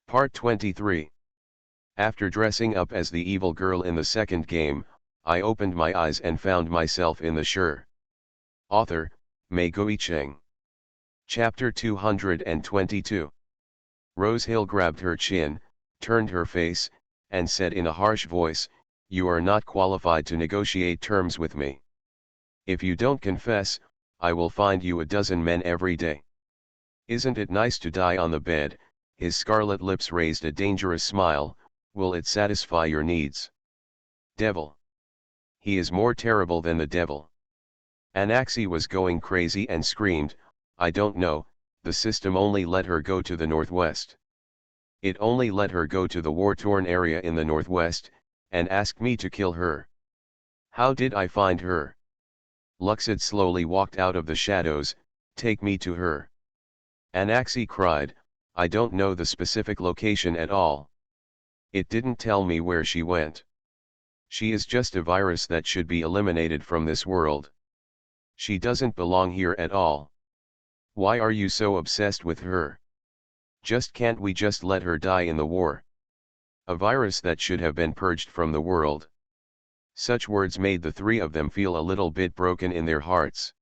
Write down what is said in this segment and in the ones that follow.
Part 23. After dressing up as the evil girl in the second game, I opened my eyes and found myself in the Sure. Author, Mei Cheng. Chapter 222. Rose Hill grabbed her chin, turned her face, and said in a harsh voice, "You are not qualified to negotiate terms with me. If you don't confess, I will find you a dozen men every day." "Isn't it nice to die on the bed?" His scarlet lips raised a dangerous smile. "Will it satisfy your needs?" "Devil. He is more terrible than the devil." Anaxi was going crazy and screamed, "I don't know, the system only let her go to the northwest. It only let her go to the war-torn area in the northwest, and asked me to kill her. How did I find her?" Luxid slowly walked out of the shadows. "Take me to her." Anaxi cried, "I don't know the specific location at all. It didn't tell me where she went. She is just a virus that should be eliminated from this world. She doesn't belong here at all. Why are you so obsessed with her? Can't we just let her die in the war? A virus that should have been purged from the world." Such words made the three of them feel a little bit broken in their hearts.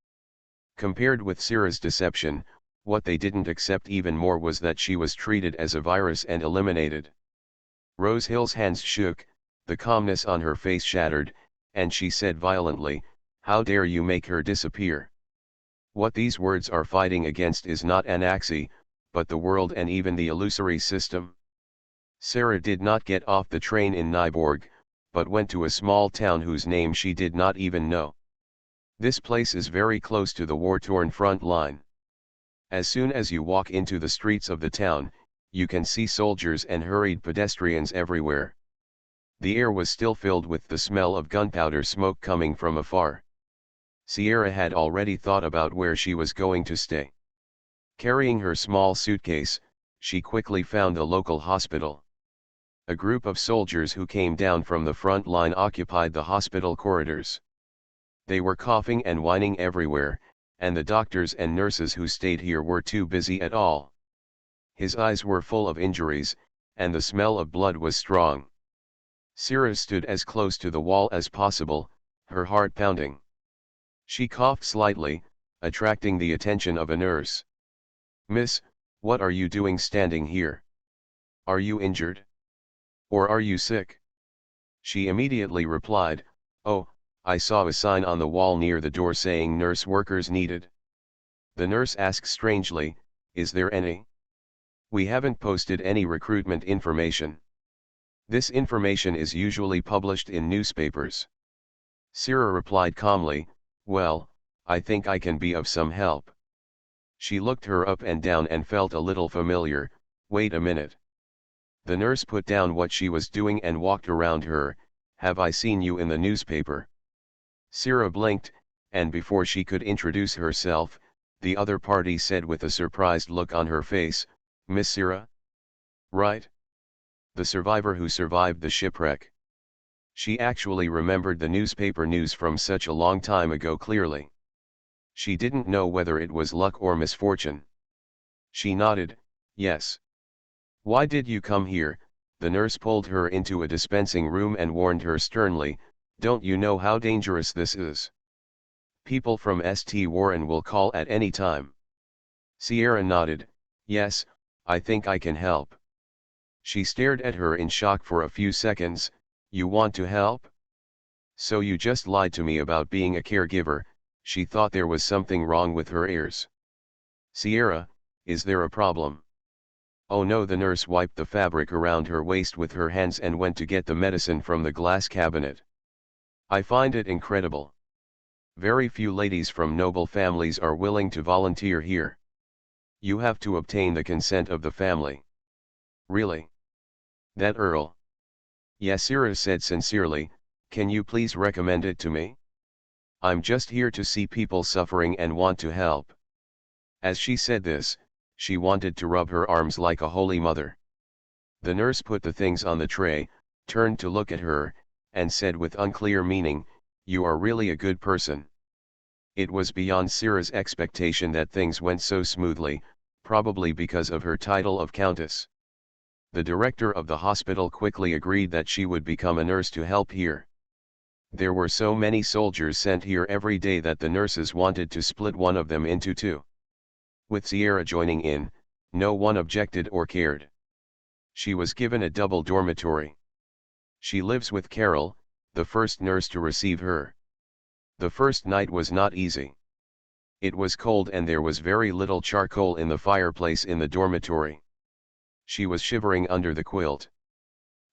Compared with Syrah's deception, what they didn't accept even more was that she was treated as a virus and eliminated. Rose Hill's hands shook, the calmness on her face shattered, and she said violently, "How dare you make her disappear? What these words are fighting against is not Anaxi, but the world and even the illusory system." Sarah did not get off the train in Nyborg, but went to a small town whose name she did not even know. This place is very close to the war-torn front line. As soon as you walk into the streets of the town, you can see soldiers and hurried pedestrians everywhere. The air was still filled with the smell of gunpowder smoke coming from afar. Sierra had already thought about where she was going to stay. Carrying her small suitcase, she quickly found the local hospital. A group of soldiers who came down from the front line occupied the hospital corridors. They were coughing and whining everywhere, and the doctors and nurses who stayed here were too busy at all. His eyes were full of injuries, and the smell of blood was strong. Syrah stood as close to the wall as possible, her heart pounding. She coughed slightly, attracting the attention of a nurse. "Miss, what are you doing standing here? Are you injured? Or are you sick?" She immediately replied, "Oh, I saw a sign on the wall near the door saying nurse workers needed." The nurse asked strangely, "Is there any? We haven't posted any recruitment information. This information is usually published in newspapers." Syrah replied calmly, "Well, I think I can be of some help." She looked her up and down and felt a little familiar. "Wait a minute." The nurse put down what she was doing and walked around her. "Have I seen you in the newspaper?" Syrah blinked, and before she could introduce herself, the other party said with a surprised look on her face, "Miss Syrah? Right? The survivor who survived the shipwreck." She actually remembered the newspaper news from such a long time ago clearly. She didn't know whether it was luck or misfortune. She nodded, "Yes." "Why did you come here?" The nurse pulled her into a dispensing room and warned her sternly, "Don't you know how dangerous this is? People from St. Warren will call at any time." Sierra nodded, "Yes, I think I can help." She stared at her in shock for a few seconds. "You want to help? So you just lied to me about being a caregiver." She thought there was something wrong with her ears. "Sierra, is there a problem?" "Oh no." The nurse wiped the fabric around her waist with her hands and went to get the medicine from the glass cabinet. "I find it incredible. Very few ladies from noble families are willing to volunteer here. You have to obtain the consent of the family." "Really? That Earl?" Yasira said sincerely, "Can you please recommend it to me? I'm just here to see people suffering and want to help." As she said this, she wanted to rub her arms like a holy mother. The nurse put the things on the tray, turned to look at her, and said with unclear meaning, "You are really a good person." It was beyond Syrah's expectation that things went so smoothly, probably because of her title of Countess. The director of the hospital quickly agreed that she would become a nurse to help here. There were so many soldiers sent here every day that the nurses wanted to split one of them into two. With Sierra joining in, no one objected or cared. She was given a double dormitory. She lives with Carol, the first nurse to receive her. The first night was not easy. It was cold and there was very little charcoal in the fireplace in the dormitory. She was shivering under the quilt.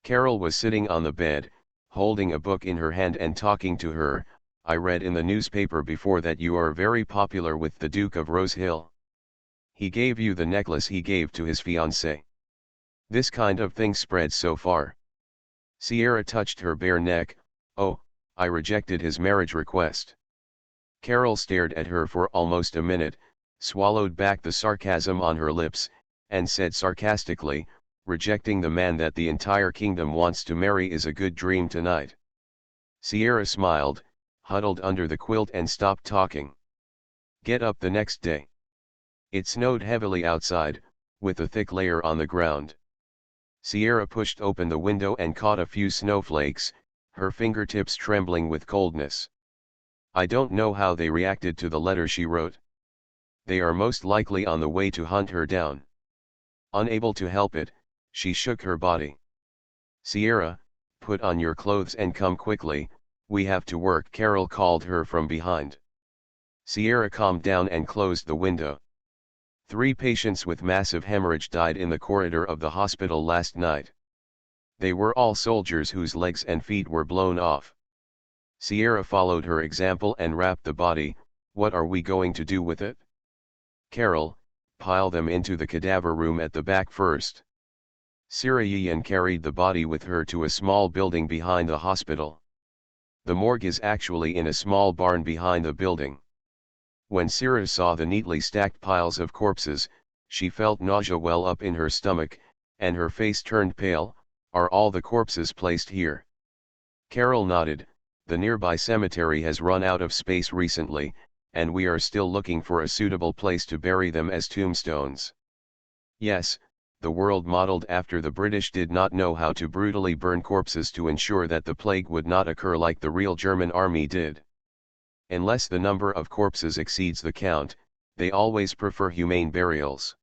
Carol was sitting on the bed, holding a book in her hand and talking to her. I read in the newspaper before that you are very popular with the Duke of Rose Hill. He gave you the necklace he gave to his fiancée. This kind of thing spread so far. Sierra touched her bare neck. Oh, I rejected his marriage request. Carol stared at her for almost a minute, swallowed back the sarcasm on her lips, and said sarcastically, rejecting the man that the entire kingdom wants to marry is a good dream tonight. Sierra smiled, huddled under the quilt and stopped talking. Get up the next day. It snowed heavily outside, with a thick layer on the ground. Sierra pushed open the window and caught a few snowflakes, her fingertips trembling with coldness. I don't know how they reacted to the letter she wrote. They are most likely on the way to hunt her down. Unable to help it, she shook her body. Sierra, put on your clothes and come quickly, we have to work, Carol called her from behind. Sierra calmed down and closed the window. 3 patients with massive hemorrhage died in the corridor of the hospital last night. They were all soldiers whose legs and feet were blown off. Sierra followed her example and wrapped the body. What are we going to do with it? Carol, pile them into the cadaver room at the back first. Sirayan carried the body with her to a small building behind the hospital. The morgue is actually in a small barn behind the building. When Sira saw the neatly stacked piles of corpses, she felt nausea well up in her stomach, and her face turned pale. Are all the corpses placed here? Carol nodded. The nearby cemetery has run out of space recently, and we are still looking for a suitable place to bury them as tombstones. Yes, the world modeled after the British did not know how to brutally burn corpses to ensure that the plague would not occur like the real German army did. Unless the number of corpses exceeds the count, they always prefer humane burials.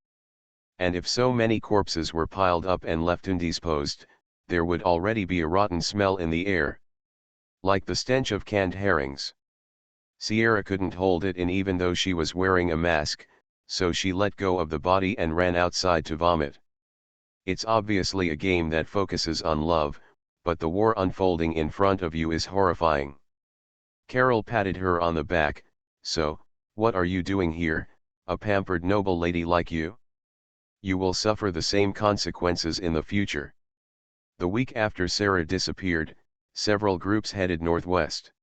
And if so many corpses were piled up and left undisposed, there would already be a rotten smell in the air. Like the stench of canned herrings. Sierra couldn't hold it in even though she was wearing a mask, so she let go of the body and ran outside to vomit. It's obviously a game that focuses on love, but the war unfolding in front of you is horrifying. Carol patted her on the back. So, what are you doing here, a pampered noble lady like you? You will suffer the same consequences in the future. The week after Sarah disappeared, several groups headed northwest.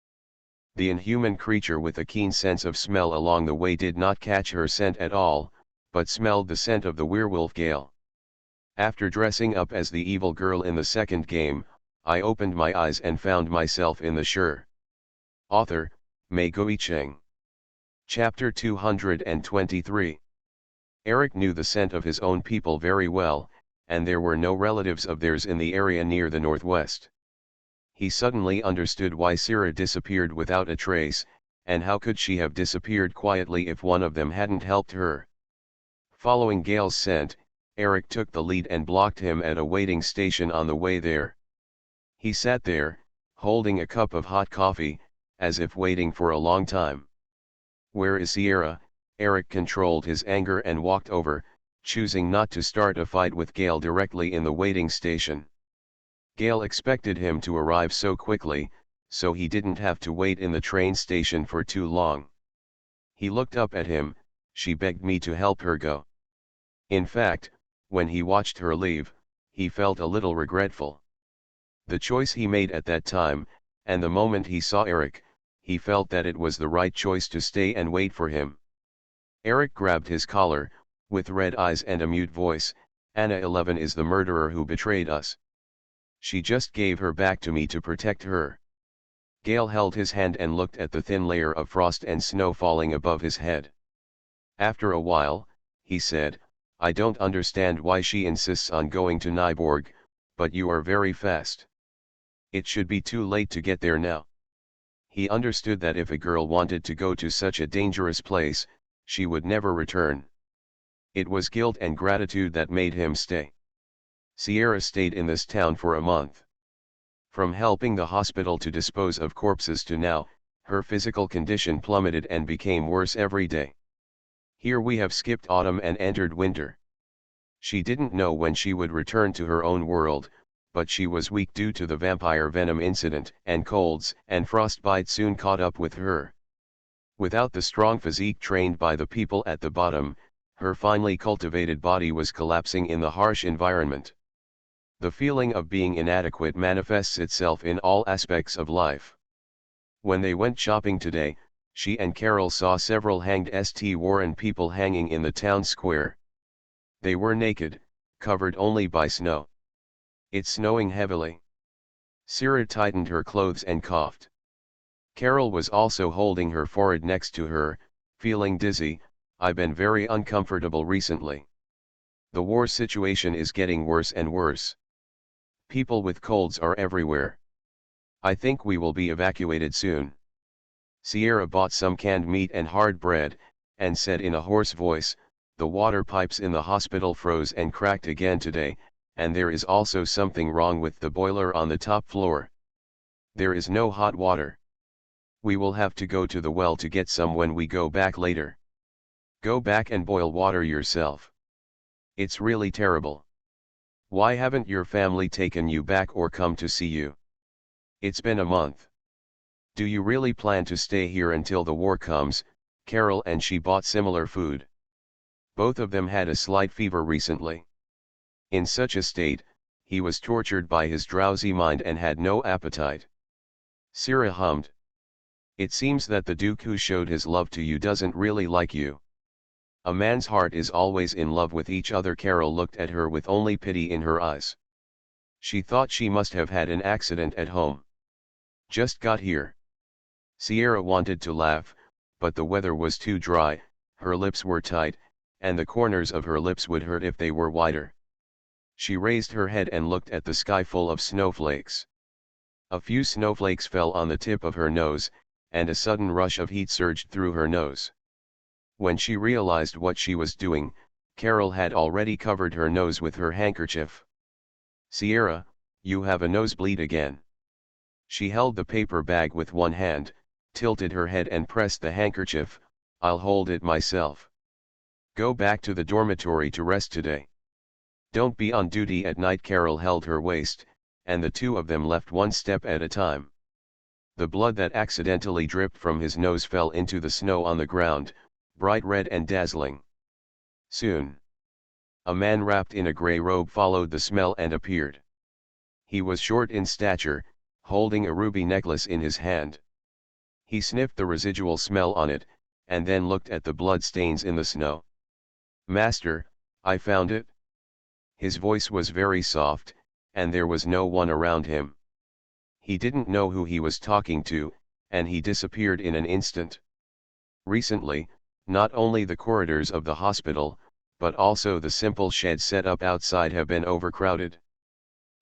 The inhuman creature with a keen sense of smell along the way did not catch her scent at all, but smelled the scent of the werewolf Gale. After dressing up as the evil girl in the second game, I opened my eyes and found myself in the Shure. Author, Mei Guicheng. Chapter 223. Eric knew the scent of his own people very well, and there were no relatives of theirs in the area near the northwest. He suddenly understood why Sira disappeared without a trace, and how could she have disappeared quietly if one of them hadn't helped her. Following Gale's scent, Eric took the lead and blocked him at a waiting station on the way there. He sat there, holding a cup of hot coffee, as if waiting for a long time. Where is Sierra? Eric controlled his anger and walked over, choosing not to start a fight with Gale directly in the waiting station. Gale expected him to arrive so quickly, so he didn't have to wait in the train station for too long. He looked up at him. She begged me to help her go. In fact, when he watched her leave, he felt a little regretful. The choice he made at that time, and the moment he saw Eric, he felt that it was the right choice to stay and wait for him. Eric grabbed his collar, with red eyes and a mute voice. Anna 11 is the murderer who betrayed us. She just gave her back to me to protect her. Gale held his hand and looked at the thin layer of frost and snow falling above his head. After a while, he said, I don't understand why she insists on going to Nyborg, but you are very fast. It should be too late to get there now. He understood that if a girl wanted to go to such a dangerous place, she would never return. It was guilt and gratitude that made him stay. Sierra stayed in this town for a month. From helping the hospital to dispose of corpses to now, her physical condition plummeted and became worse every day. Here we have skipped autumn and entered winter. She didn't know when she would return to her own world, but she was weak due to the vampire venom incident, and colds and frostbite soon caught up with her. Without the strong physique trained by the people at the bottom, her finely cultivated body was collapsing in the harsh environment. The feeling of being inadequate manifests itself in all aspects of life. When they went shopping today, she and Carol saw several hanged St. Warren people hanging in the town square. They were naked, covered only by snow. It's snowing heavily. Sierra tightened her clothes and coughed. Carol was also holding her forehead next to her, feeling dizzy. I've been very uncomfortable recently. The war situation is getting worse and worse. People with colds are everywhere. I think we will be evacuated soon. Sierra bought some canned meat and hard bread, and said in a hoarse voice, the water pipes in the hospital froze and cracked again today, and there is also something wrong with the boiler on the top floor. There is no hot water. We will have to go to the well to get some when we go back later. Go back and boil water yourself. It's really terrible. Why haven't your family taken you back or come to see you? It's been a month. Do you really plan to stay here until the war comes? Carol and she bought similar food. Both of them had a slight fever recently. In such a state, he was tortured by his drowsy mind and had no appetite. Sierra hummed. It seems that the Duke who showed his love to you doesn't really like you. A man's heart is always in love with each other. Carol looked at her with only pity in her eyes. She thought she must have had an accident at home. Just got here. Sierra wanted to laugh, but the weather was too dry, her lips were tight, and the corners of her lips would hurt if they were wider. She raised her head and looked at the sky full of snowflakes. A few snowflakes fell on the tip of her nose, and a sudden rush of heat surged through her nose. When she realized what she was doing, Carol had already covered her nose with her handkerchief. Sierra, you have a nosebleed again. She held the paper bag with one hand, tilted her head and pressed the handkerchief. I'll hold it myself. Go back to the dormitory to rest today. Don't be on duty at night. Carol held her waist, and the two of them left one step at a time. The blood that accidentally dripped from his nose fell into the snow on the ground, bright red and dazzling. Soon, a man wrapped in a gray robe followed the smell and appeared. He was short in stature, holding a ruby necklace in his hand. He sniffed the residual smell on it, and then looked at the blood stains in the snow. Master, I found it. His voice was very soft, and there was no one around him. He didn't know who he was talking to, and he disappeared in an instant. Recently, not only the corridors of the hospital, but also the simple shed set up outside have been overcrowded.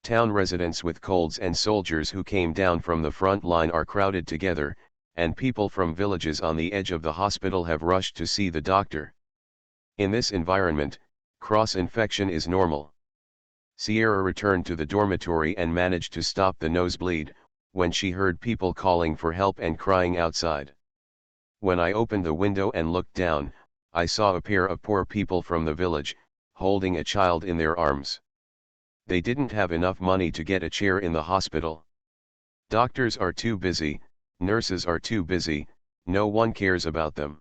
Town residents with colds and soldiers who came down from the front line are crowded together, and people from villages on the edge of the hospital have rushed to see the doctor. In this environment, cross-infection is normal. Sierra returned to the dormitory and managed to stop the nosebleed, when she heard people calling for help and crying outside. When I opened the window and looked down, I saw a pair of poor people from the village, holding a child in their arms. They didn't have enough money to get a chair in the hospital. Doctors are too busy, nurses are too busy, no one cares about them.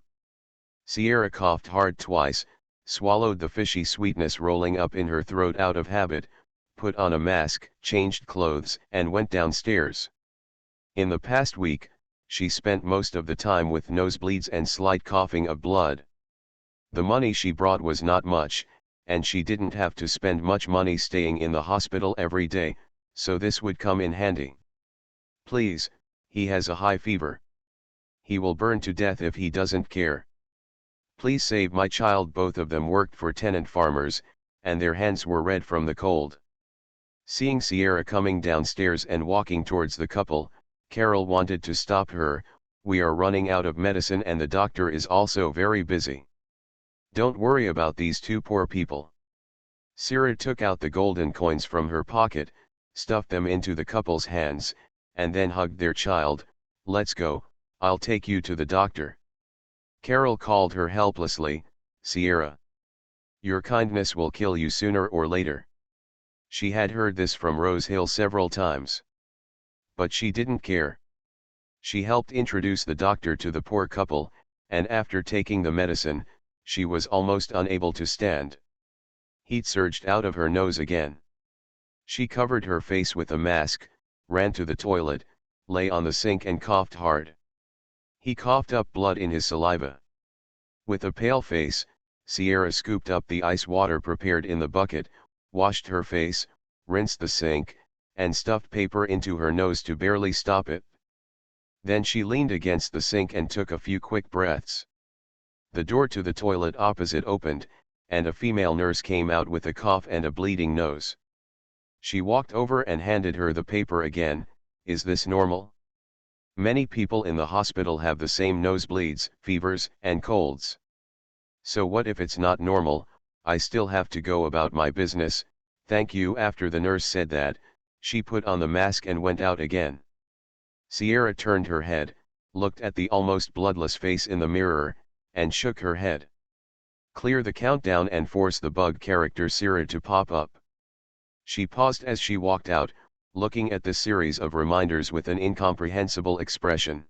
Sierra coughed hard twice, swallowed the fishy sweetness rolling up in her throat out of habit, put on a mask, changed clothes, and went downstairs. In the past week, she spent most of the time with nosebleeds and slight coughing of blood. The money she brought was not much, and she didn't have to spend much money staying in the hospital every day, so this would come in handy. Please, he has a high fever. He will burn to death if he doesn't care. Please save my child. Both of them worked for tenant farmers, and their hands were red from the cold. Seeing Sierra coming downstairs and walking towards the couple, Carol wanted to stop her. We are running out of medicine and the doctor is also very busy. Don't worry about these two poor people. Sierra took out the golden coins from her pocket, stuffed them into the couple's hands, and then hugged their child. Let's go, I'll take you to the doctor. Carol called her helplessly, Sierra. Your kindness will kill you sooner or later. She had heard this from Rose Hill several times. But she didn't care. She helped introduce the doctor to the poor couple, and after taking the medicine, she was almost unable to stand. Heat surged out of her nose again. She covered her face with a mask, ran to the toilet, lay on the sink and coughed hard. He coughed up blood in his saliva. With a pale face, Sierra scooped up the ice water prepared in the bucket, washed her face, rinsed the sink, and stuffed paper into her nose to barely stop it. Then she leaned against the sink and took a few quick breaths. The door to the toilet opposite opened, and a female nurse came out with a cough and a bleeding nose. She walked over and handed her the paper again. Is this normal? Many people in the hospital have the same nosebleeds, fevers, and colds. So what if it's not normal? I still have to go about my business, thank you. After the nurse said that, she put on the mask and went out again. Sierra turned her head, looked at the almost bloodless face in the mirror, and shook her head. Clear the countdown and force the bug character Sierra to pop up. She paused as she walked out, looking at the series of reminders with an incomprehensible expression.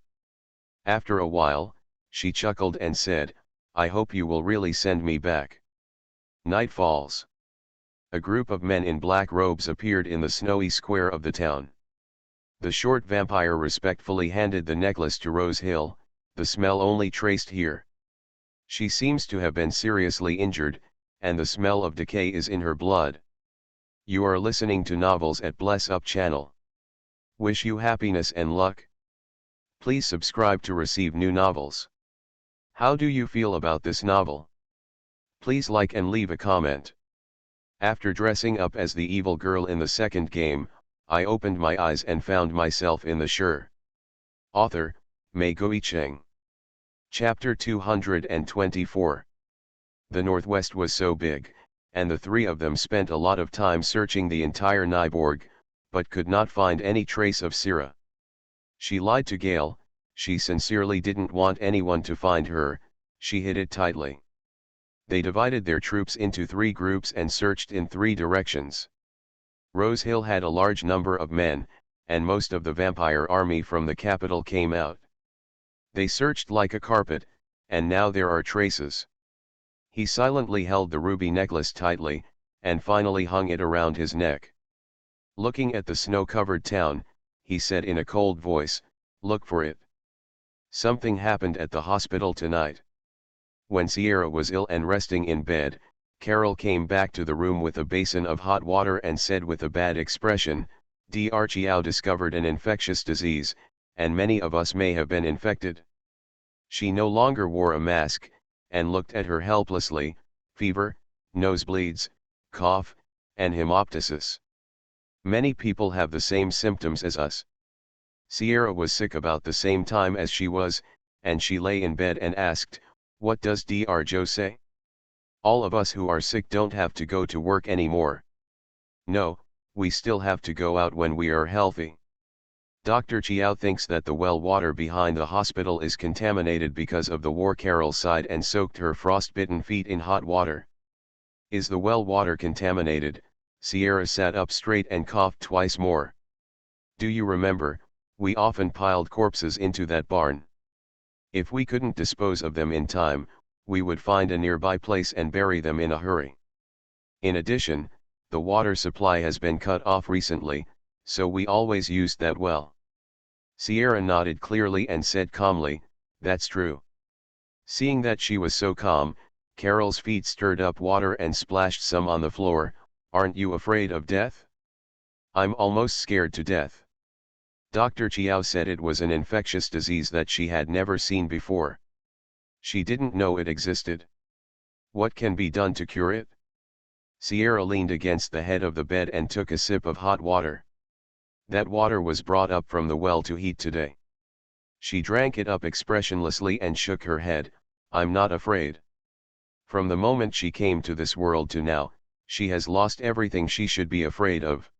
After a while, she chuckled and said, I hope you will really send me back. Night falls. A group of men in black robes appeared in the snowy square of the town. The short vampire respectfully handed the necklace to Rose Hill. The smell only traced here. She seems to have been seriously injured, and the smell of decay is in her blood. You are listening to Novels at Bless Up channel. Wish you happiness and luck. Please subscribe to receive new novels. How do you feel about this novel? Please like and leave a comment. After dressing up as the evil girl in the second game, I opened my eyes and found myself in the Sure. Author, Mei Guicheng. Chapter 224. The Northwest was so big, and the three of them spent a lot of time searching the entire Nyborg, but could not find any trace of Sierra. She lied to Gale. She sincerely didn't want anyone to find her. She hid it tightly. They divided their troops into 3 groups and searched in 3 directions. Rose Hill had a large number of men, and most of the vampire army from the capital came out. They searched like a carpet, and now there are traces. He silently held the ruby necklace tightly, and finally hung it around his neck. Looking at the snow-covered town, he said in a cold voice, look for it. Something happened at the hospital tonight. When Sierra was ill and resting in bed, Carol came back to the room with a basin of hot water and said with a bad expression, Dr. Chiao discovered an infectious disease, and many of us may have been infected. She no longer wore a mask, and looked at her helplessly, fever, nosebleeds, cough, and hemoptysis. Many people have the same symptoms as us. Sierra was sick about the same time as she was, and she lay in bed and asked, what does Dr. Joe say? All of us who are sick don't have to go to work anymore. No, we still have to go out when we are healthy. Dr. Chiao thinks that the well water behind the hospital is contaminated because of the war. Carol sighed and soaked her frostbitten feet in hot water. Is the well water contaminated? Sierra sat up straight and coughed twice more. Do you remember, we often piled corpses into that barn. If we couldn't dispose of them in time, we would find a nearby place and bury them in a hurry. In addition, the water supply has been cut off recently, so we always used that well. Sierra nodded clearly and said calmly, that's true. Seeing that she was so calm, Carol's feet stirred up water and splashed some on the floor. Aren't you afraid of death? I'm almost scared to death. Dr. Chiao said it was an infectious disease that she had never seen before. She didn't know it existed. What can be done to cure it? Sierra leaned against the head of the bed and took a sip of hot water. That water was brought up from the well to heat today. She drank it up expressionlessly and shook her head. I'm not afraid. From the moment she came to this world to now, she has lost everything she should be afraid of.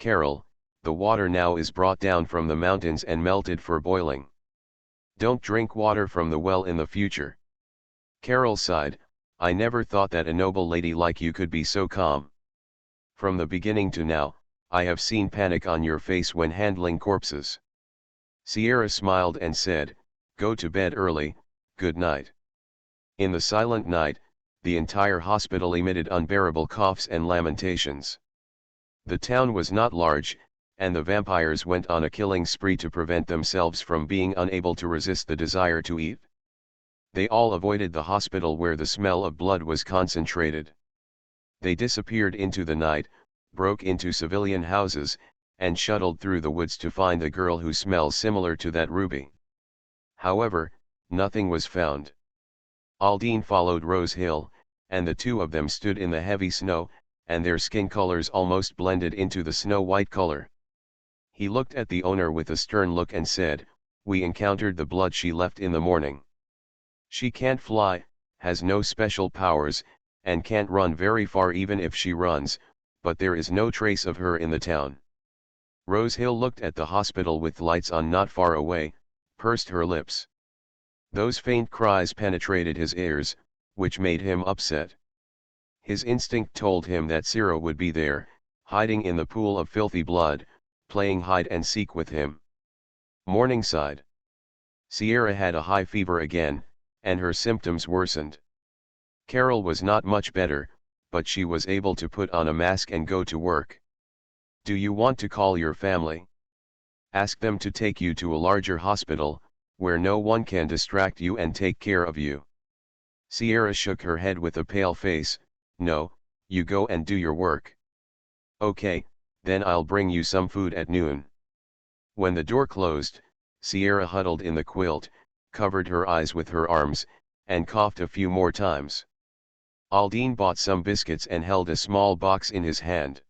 Carol, the water now is brought down from the mountains and melted for boiling. Don't drink water from the well in the future. Carol sighed. I never thought that a noble lady like you could be so calm. From the beginning to now, I have seen panic on your face when handling corpses. Sierra smiled and said, go to bed early, good night. In the silent night, the entire hospital emitted unbearable coughs and lamentations. The town was not large, and the vampires went on a killing spree to prevent themselves from being unable to resist the desire to eat. They all avoided the hospital where the smell of blood was concentrated. They disappeared into the night, broke into civilian houses, and shuttled through the woods to find the girl who smells similar to that Ruby. However, nothing was found. Aldine followed Rose Hill, and the two of them stood in the heavy snow, and their skin colors almost blended into the snow-white color. He looked at the owner with a stern look and said, we encountered the blood she left in the morning. She can't fly, has no special powers, and can't run very far even if she runs, but there is no trace of her in the town. Rose Hill looked at the hospital with lights on not far away, pursed her lips. Those faint cries penetrated his ears, which made him upset. His instinct told him that Sierra would be there, hiding in the pool of filthy blood, playing hide and seek with him. Morningside. Sierra had a high fever again, and her symptoms worsened. Carol was not much better, but she was able to put on a mask and go to work. Do you want to call your family? Ask them to take you to a larger hospital, where no one can distract you and take care of you. Sierra shook her head with a pale face. No, you go and do your work. Okay, then I'll bring you some food at noon. When the door closed, Sierra huddled in the quilt, covered her eyes with her arms, and coughed a few more times. Aldine bought some biscuits and held a small box in his hand.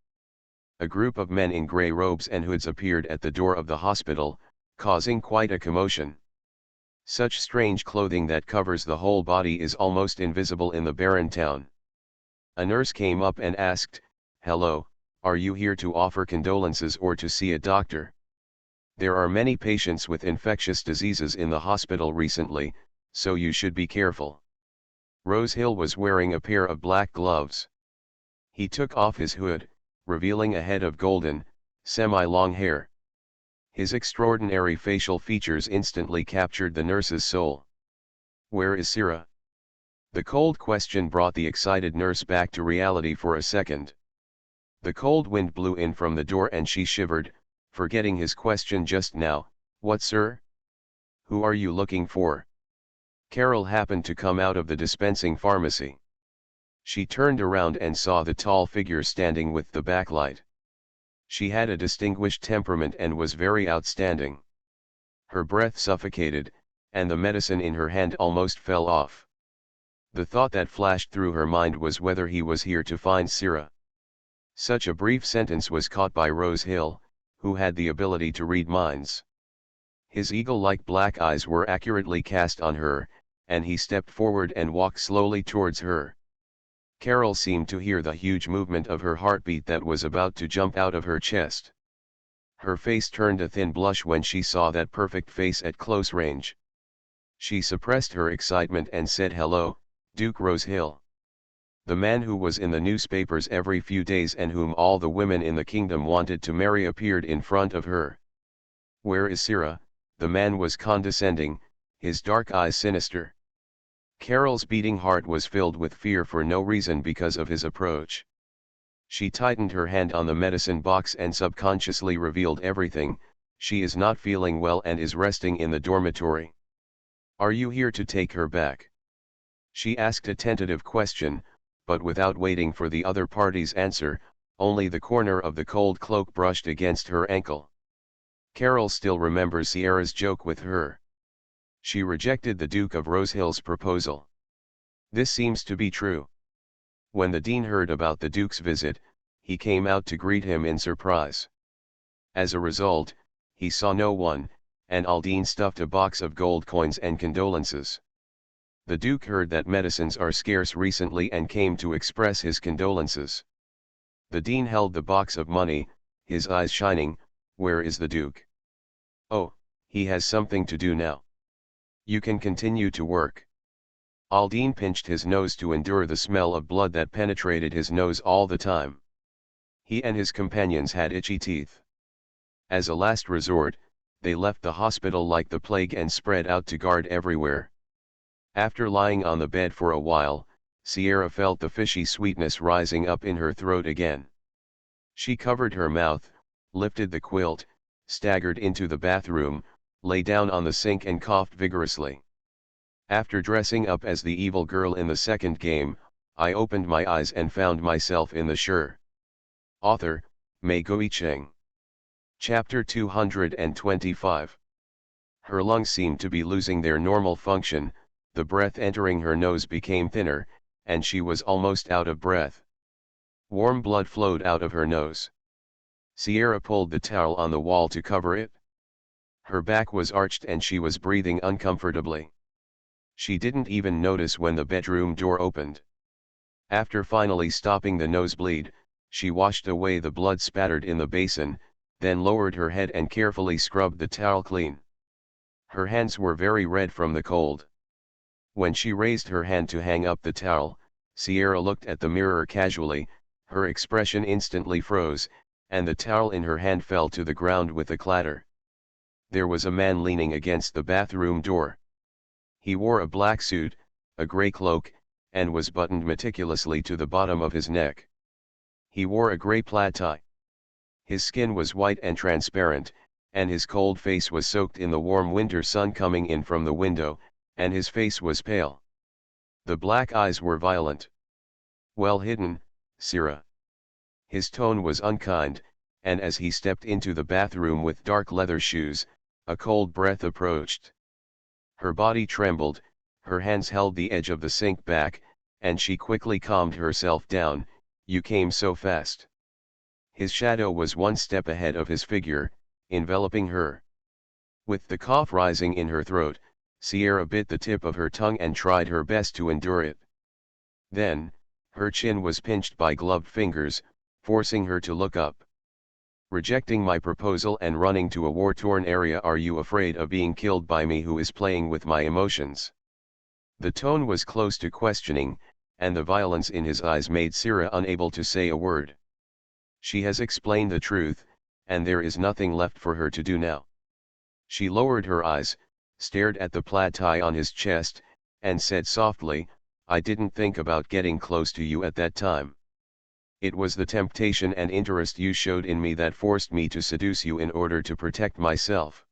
A group of men in gray robes and hoods appeared at the door of the hospital, causing quite a commotion. Such strange clothing that covers the whole body is almost invisible in the barren town. A nurse came up and asked, hello, are you here to offer condolences or to see a doctor? There are many patients with infectious diseases in the hospital recently, so you should be careful. Rose Hill was wearing a pair of black gloves. He took off his hood, revealing a head of golden, semi-long hair. His extraordinary facial features instantly captured the nurse's soul. Where is Sierra? The cold question brought the excited nurse back to reality for a second. The cold wind blew in from the door and she shivered, forgetting his question just now. What, sir? Who are you looking for? Carol happened to come out of the dispensing pharmacy. She turned around and saw the tall figure standing with the backlight. She had a distinguished temperament and was very outstanding. Her breath suffocated, and the medicine in her hand almost fell off. The thought that flashed through her mind was whether he was here to find Sierra. Such a brief sentence was caught by Rose Hill, who had the ability to read minds. His eagle-like black eyes were accurately cast on her, and he stepped forward and walked slowly towards her. Carol seemed to hear the huge movement of her heartbeat that was about to jump out of her chest. Her face turned a thin blush when she saw that perfect face at close range. She suppressed her excitement and said, hello, Duke Rose Hill. The man who was in the newspapers every few days and whom all the women in the kingdom wanted to marry appeared in front of her. Where is Sierra? The man was condescending, his dark eyes sinister. Carol's beating heart was filled with fear for no reason because of his approach. She tightened her hand on the medicine box and subconsciously revealed everything. She is not feeling well and is resting in the dormitory. Are you here to take her back? She asked a tentative question, but without waiting for the other party's answer, only the corner of the cold cloak brushed against her ankle. Carol still remembers Sierra's joke with her. She rejected the Duke of Rosehill's proposal. This seems to be true. When the Dean heard about the Duke's visit, he came out to greet him in surprise. As a result, he saw no one, and Aldine stuffed a box of gold coins and condolences. The Duke heard that medicines are scarce recently and came to express his condolences. The Dean held the box of money, his eyes shining. Where is the Duke? Oh, he has something to do now. You can continue to work. Aldine pinched his nose to endure the smell of blood that penetrated his nose all the time. He and his companions had itchy teeth. As a last resort, they left the hospital like the plague and spread out to guard everywhere. After lying on the bed for a while, Sierra felt the fishy sweetness rising up in her throat again. She covered her mouth, lifted the quilt, staggered into the bathroom, lay down on the sink and coughed vigorously. After dressing up as the evil girl in the second game, I opened my eyes and found myself in the shower. Author, Mei Guicheng. Chapter 225. Her lungs seemed to be losing their normal function, the breath entering her nose became thinner, and she was almost out of breath. Warm blood flowed out of her nose. Sierra pulled the towel on the wall to cover it. Her back was arched and she was breathing uncomfortably. She didn't even notice when the bedroom door opened. After finally stopping the nosebleed, she washed away the blood spattered in the basin, then lowered her head and carefully scrubbed the towel clean. Her hands were very red from the cold. When she raised her hand to hang up the towel, Sierra looked at the mirror casually, her expression instantly froze, and the towel in her hand fell to the ground with a clatter. There was a man leaning against the bathroom door. He wore a black suit, a gray cloak, and was buttoned meticulously to the bottom of his neck. He wore a gray plaid tie. His skin was white and transparent, and his cold face was soaked in the warm winter sun coming in from the window, and his face was pale. The black eyes were violent. Well hidden, Sierra. His tone was unkind, and as he stepped into the bathroom with dark leather shoes, a cold breath approached. Her body trembled, her hands held the edge of the sink back, and she quickly calmed herself down. You came so fast. His shadow was one step ahead of his figure, enveloping her. With the cough rising in her throat, Sierra bit the tip of her tongue and tried her best to endure it. Then, her chin was pinched by gloved fingers, forcing her to look up. Rejecting my proposal and running to a war-torn area, are you afraid of being killed by me who is playing with my emotions? The tone was close to questioning, and the violence in his eyes made Sierra unable to say a word. She has explained the truth, and there is nothing left for her to do now. She lowered her eyes, stared at the plaid tie on his chest, and said softly, I didn't think about getting close to you at that time. It was the temptation and interest you showed in me that forced me to seduce you in order to protect myself.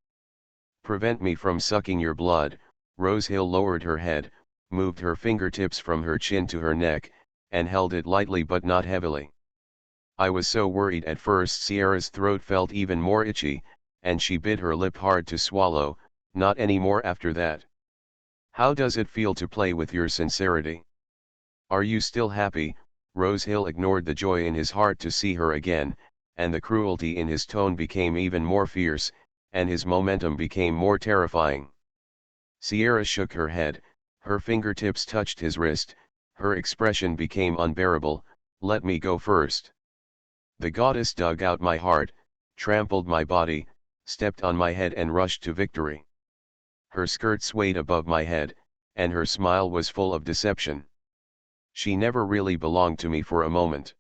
Prevent me from sucking your blood. Rosehill lowered her head, moved her fingertips from her chin to her neck, and held it lightly but not heavily. I was so worried at first. Sierra's throat felt even more itchy, and she bit her lip hard to swallow. Not anymore after that. How does it feel to play with your sincerity? Are you still happy? Rosehill ignored the joy in his heart to see her again, and the cruelty in his tone became even more fierce, and his momentum became more terrifying. Sierra shook her head, her fingertips touched his wrist, her expression became unbearable. Let me go first. The goddess dug out my heart, trampled my body, stepped on my head and rushed to victory. Her skirt swayed above my head, and her smile was full of deception. She never really belonged to me for a moment.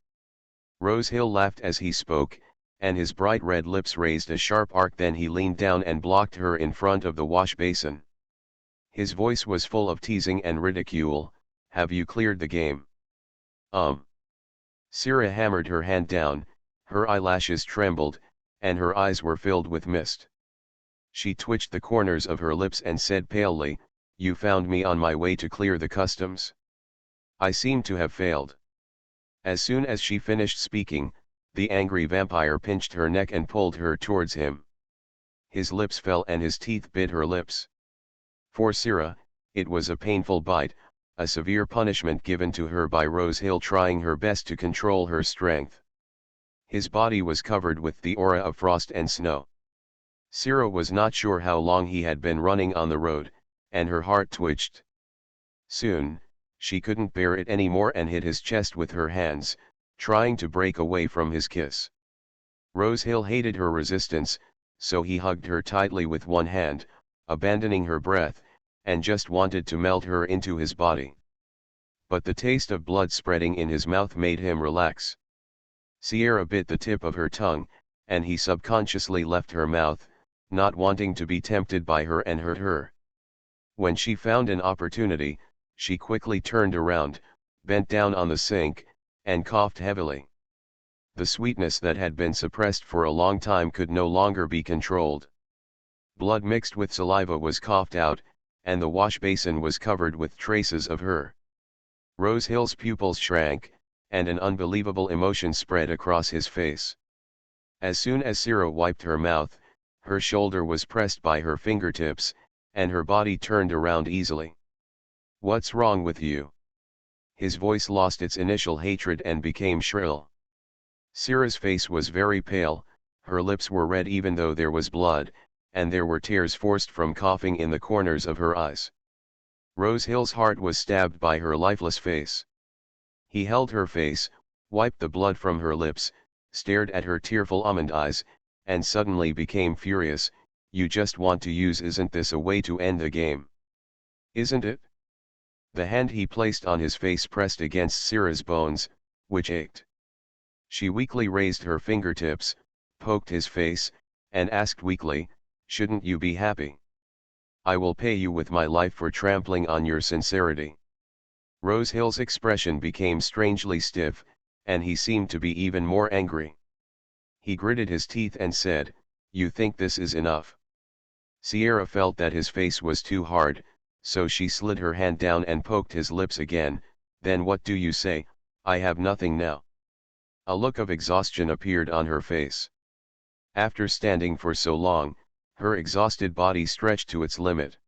Rosehill laughed as he spoke, and his bright red lips raised a sharp arc. Then he leaned down and blocked her in front of the wash basin. His voice was full of teasing and ridicule. Have you cleared the game? Sierra hammered her hand down, her eyelashes trembled, and her eyes were filled with mist. She twitched the corners of her lips and said palely, You found me on my way to clear the customs? I seem to have failed. As soon as she finished speaking, the angry vampire pinched her neck and pulled her towards him. His lips fell and his teeth bit her lips. For Sira, it was a painful bite, a severe punishment given to her by Rosehill trying her best to control her strength. His body was covered with the aura of frost and snow. Sira was not sure how long he had been running on the road, and her heart twitched. Soon, she couldn't bear it anymore and hit his chest with her hands, trying to break away from his kiss. Rosehill hated her resistance, so he hugged her tightly with one hand, abandoning her breath, and just wanted to melt her into his body. But the taste of blood spreading in his mouth made him relax. Sierra bit the tip of her tongue, and he subconsciously left her mouth, not wanting to be tempted by her and hurt her. When she found an opportunity, she quickly turned around, bent down on the sink, and coughed heavily. The sweetness that had been suppressed for a long time could no longer be controlled. Blood mixed with saliva was coughed out, and the wash basin was covered with traces of her. Rosehill's pupils shrank, and an unbelievable emotion spread across his face. As soon as Sira wiped her mouth, her shoulder was pressed by her fingertips, and her body turned around easily. "What's wrong with you?" His voice lost its initial hatred and became shrill. Sira's face was very pale, her lips were red even though there was blood, and there were tears forced from coughing in the corners of her eyes. Rosehill's heart was stabbed by her lifeless face. He held her face, wiped the blood from her lips, stared at her tearful almond eyes, and suddenly became furious. "You just want to use, isn't this a way to end the game? Isn't it?" The hand he placed on his face pressed against Sira's bones, which ached. She weakly raised her fingertips, poked his face, and asked weakly, "Shouldn't you be happy? I will pay you with my life for trampling on your sincerity." Rosehill's expression became strangely stiff, and he seemed to be even more angry. He gritted his teeth and said, "You think this is enough?" Sierra felt that his face was too hard, so she slid her hand down and poked his lips again. "Then what do you say? I have nothing now." A look of exhaustion appeared on her face. After standing for so long, her exhausted body stretched to its limit.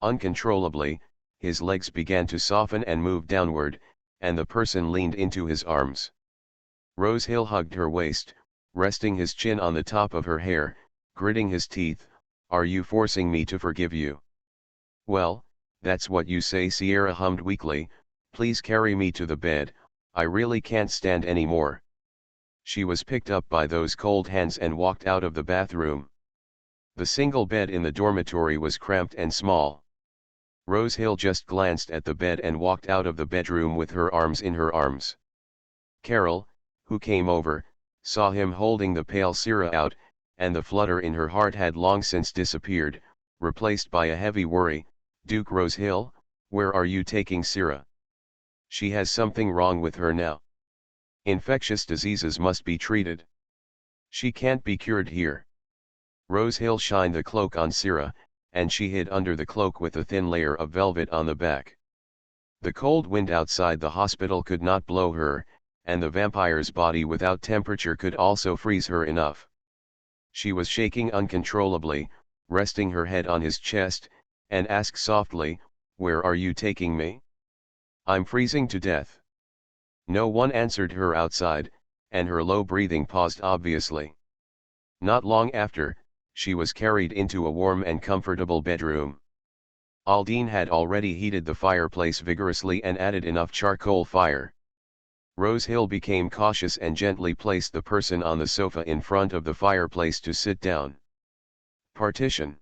Uncontrollably, his legs began to soften and move downward, and the person leaned into his arms. Rosehill hugged her waist, resting his chin on the top of her hair, gritting his teeth. "Are you forcing me to forgive you?" "Well, that's what you say," Sierra hummed weakly. "Please carry me to the bed, I really can't stand any more." She was picked up by those cold hands and walked out of the bathroom. The single bed in the dormitory was cramped and small. Rosehill just glanced at the bed and walked out of the bedroom with her arms in her arms. Carol, who came over, saw him holding the pale Sierra out, and the flutter in her heart had long since disappeared, replaced by a heavy worry. "Duke Rosehill, where are you taking Sierra? She has something wrong with her now. Infectious diseases must be treated. She can't be cured here." Rosehill shined the cloak on Sierra, and she hid under the cloak with a thin layer of velvet on the back. The cold wind outside the hospital could not blow her, and the vampire's body without temperature could also freeze her enough. She was shaking uncontrollably, resting her head on his chest, and asked softly, "Where are you taking me? I'm freezing to death." No one answered her outside, and her low breathing paused obviously. Not long after, she was carried into a warm and comfortable bedroom. Aldine had already heated the fireplace vigorously and added enough charcoal fire. Rosehill became cautious and gently placed the person on the sofa in front of the fireplace to sit down. "Partition."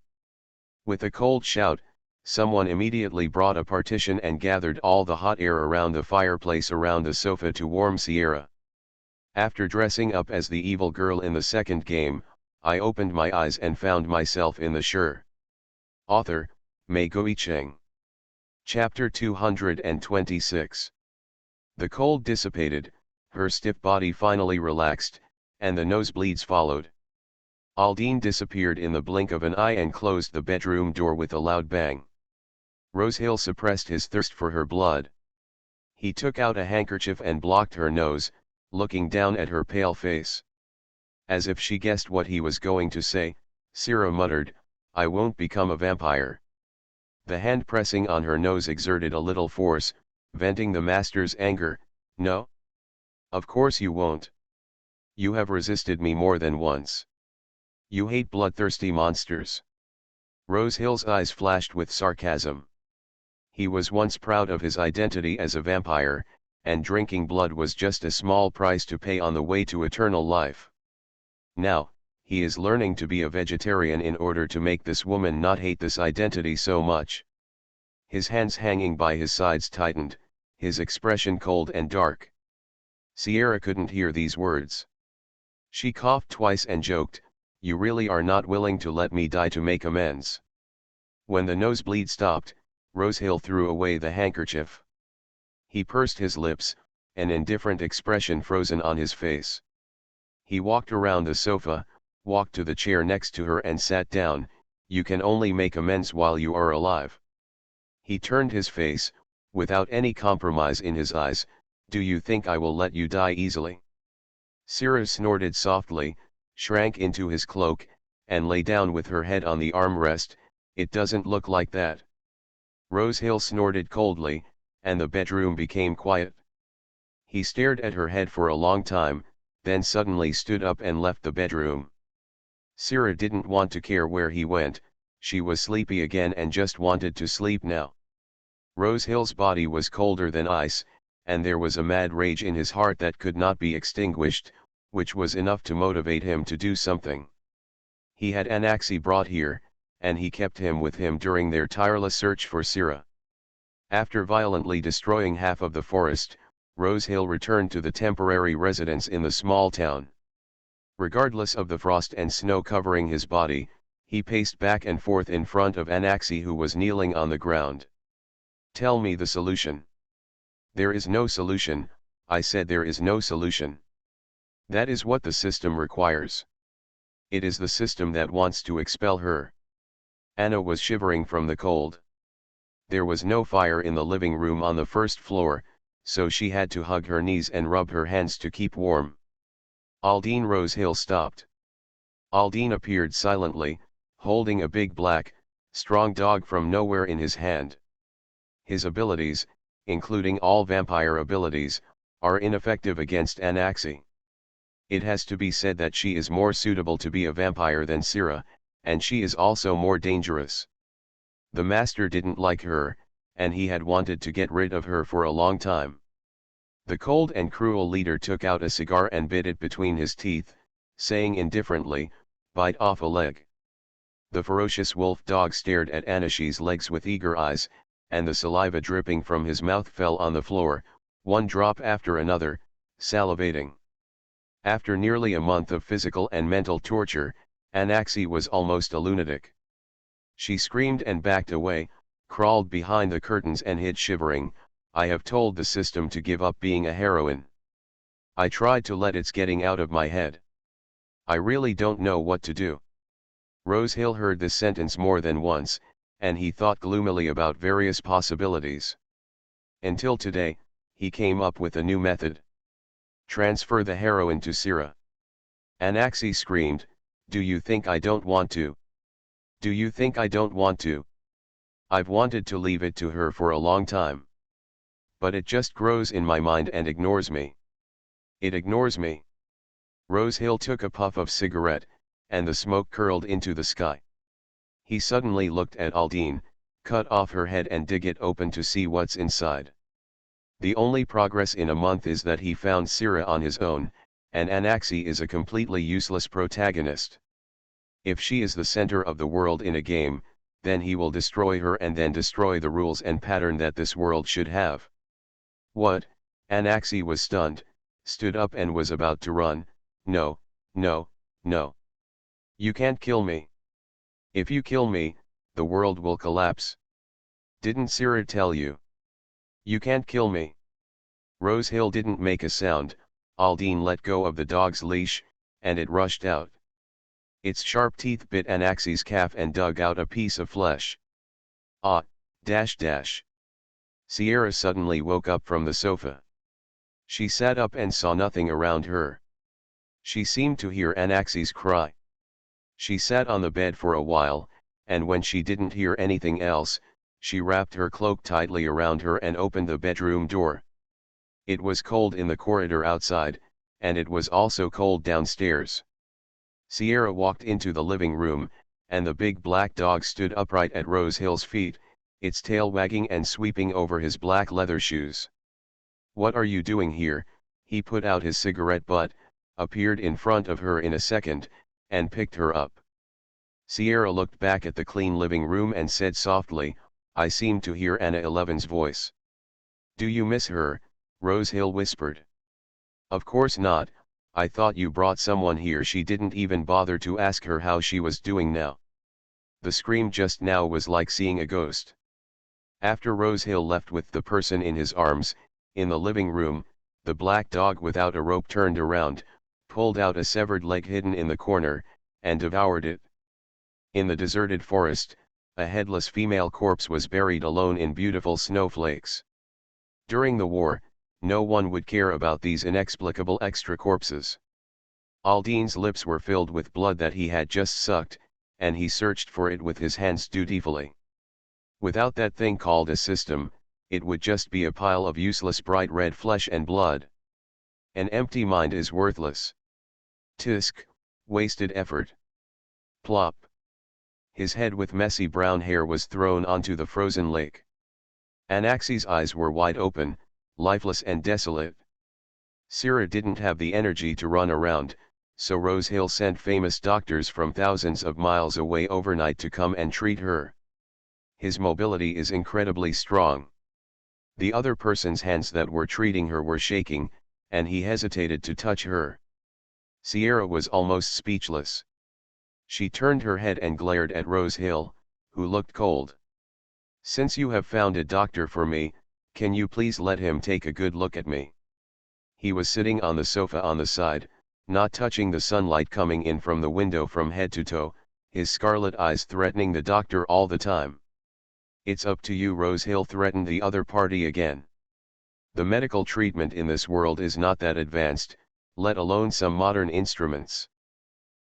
With a cold shout, someone immediately brought a partition and gathered all the hot air around the fireplace around the sofa to warm Sierra. After dressing up as the evil girl in the second game, I opened my eyes and found myself in the Sure. Author, Mei Guicheng. Chapter 226. The cold dissipated, her stiff body finally relaxed, and the nosebleeds followed. Aldine disappeared in the blink of an eye and closed the bedroom door with a loud bang. Rosehill suppressed his thirst for her blood. He took out a handkerchief and blocked her nose, looking down at her pale face. As if she guessed what he was going to say, Sierra muttered, "I won't become a vampire." The hand pressing on her nose exerted a little force, venting the master's anger. "No? Of course you won't. You have resisted me more than once. You hate bloodthirsty monsters." Rosehill's eyes flashed with sarcasm. He was once proud of his identity as a vampire, and drinking blood was just a small price to pay on the way to eternal life. Now, he is learning to be a vegetarian in order to make this woman not hate this identity so much. His hands hanging by his sides tightened, his expression cold and dark. Sierra couldn't hear these words. She coughed twice and joked, "You really are not willing to let me die to make amends." When the nosebleed stopped, Rosehill threw away the handkerchief. He pursed his lips, an indifferent expression frozen on his face. He walked around the sofa, walked to the chair next to her and sat down. "You can only make amends while you are alive." He turned his face, without any compromise in his eyes. "Do you think I will let you die easily?" Sierra snorted softly, shrank into his cloak, and lay down with her head on the armrest. "It doesn't look like that." Rosehill snorted coldly, and the bedroom became quiet. He stared at her head for a long time, then suddenly stood up and left the bedroom. Sierra didn't want to care where he went. She was sleepy again and just wanted to sleep now. Rosehill's body was colder than ice, and there was a mad rage in his heart that could not be extinguished, which was enough to motivate him to do something. He had Anaxi brought here, and he kept him with him during their tireless search for Sierra. After violently destroying half of the forest, Rosehill returned to the temporary residence in the small town. Regardless of the frost and snow covering his body, he paced back and forth in front of Anaxi, who was kneeling on the ground. "Tell me the solution." "There is no solution," I said. "There is no solution. That is what the system requires. It is the system that wants to expel her." Anna was shivering from the cold. There was no fire in the living room on the first floor, so she had to hug her knees and rub her hands to keep warm. "Aldine." Rosehill stopped. Aldine appeared silently, holding a big black, strong dog from nowhere in his hand. His abilities, including all vampire abilities, are ineffective against Anaxi. It has to be said that she is more suitable to be a vampire than Sierra, and she is also more dangerous. The master didn't like her, and he had wanted to get rid of her for a long time. The cold and cruel leader took out a cigar and bit it between his teeth, saying indifferently, "Bite off a leg." The ferocious wolf dog stared at Anaxi's legs with eager eyes, and the saliva dripping from his mouth fell on the floor, one drop after another, salivating. After nearly a month of physical and mental torture, Anaxi was almost a lunatic. She screamed and backed away, crawled behind the curtains and hid shivering. "I have told the system to give up being a heroine. I tried to let it's getting out of my head. I really don't know what to do." Rosehill heard this sentence more than once, and he thought gloomily about various possibilities. Until today, he came up with a new method. Transfer the heroine to Sierra. Anaxi screamed, "Do you think I don't want to? Do you think I don't want to? I've wanted to leave it to her for a long time. But it just grows in my mind and ignores me. It ignores me." Rosehill took a puff of cigarette, and the smoke curled into the sky. He suddenly looked at Aldine, cut off her head and dig it open to see what's inside. The only progress in a month is that he found Sierra on his own, and Anaxi is a completely useless protagonist. If she is the center of the world in a game, then he will destroy her and then destroy the rules and pattern that this world should have. "What?" Anaxi was stunned, stood up and was about to run. "No, no, no. You can't kill me. If you kill me, the world will collapse. Didn't Sierra tell you? You can't kill me." Rosehill didn't make a sound. Aldine let go of the dog's leash, and it rushed out. Its sharp teeth bit Anaxi's calf and dug out a piece of flesh. "Ah, dash dash." Sierra suddenly woke up from the sofa. She sat up and saw nothing around her. She seemed to hear Anaxi's cry. She sat on the bed for a while, and when she didn't hear anything else, She wrapped her cloak tightly around her and opened the bedroom door. It was cold in the corridor outside, and it was also cold downstairs. Sierra walked into the living room, and the big black dog stood upright at Rose Hill's feet, its tail wagging and sweeping over his black leather shoes. "What are you doing here?" He put out his cigarette butt, appeared in front of her in a second, and picked her up. Sierra looked back at the clean living room and said softly, "I seem to hear Anna 11's voice." "Do you miss her?" Rose Hill whispered. "Of course not, I thought you brought someone here." She didn't even bother to ask her how she was doing now. The scream just now was like seeing a ghost. After Rose Hill left with the person in his arms, in the living room, the black dog without a rope turned around, pulled out a severed leg hidden in the corner, and devoured it. In the deserted forest, a headless female corpse was buried alone in beautiful snowflakes. During the war, no one would care about these inexplicable extra corpses. Aldine's lips were filled with blood that he had just sucked, and he searched for it with his hands dutifully. Without that thing called a system, it would just be a pile of useless bright red flesh and blood. An empty mind is worthless. Tisk, wasted effort. Plop. His head with messy brown hair was thrown onto the frozen lake. Anaxi's eyes were wide open, lifeless and desolate. Sierra didn't have the energy to run around, so Rose Hill sent famous doctors from thousands of miles away overnight to come and treat her. His mobility is incredibly strong. The other person's hands that were treating her were shaking, and he hesitated to touch her. Sierra was almost speechless. She turned her head and glared at Rose Hill, who looked cold. "Since you have found a doctor for me, can you please let him take a good look at me?" He was sitting on the sofa on the side, not touching the sunlight coming in from the window from head to toe, his scarlet eyes threatening the doctor all the time. "It's up to you," Rose Hill threatened the other party again. "The medical treatment in this world is not that advanced, let alone some modern instruments.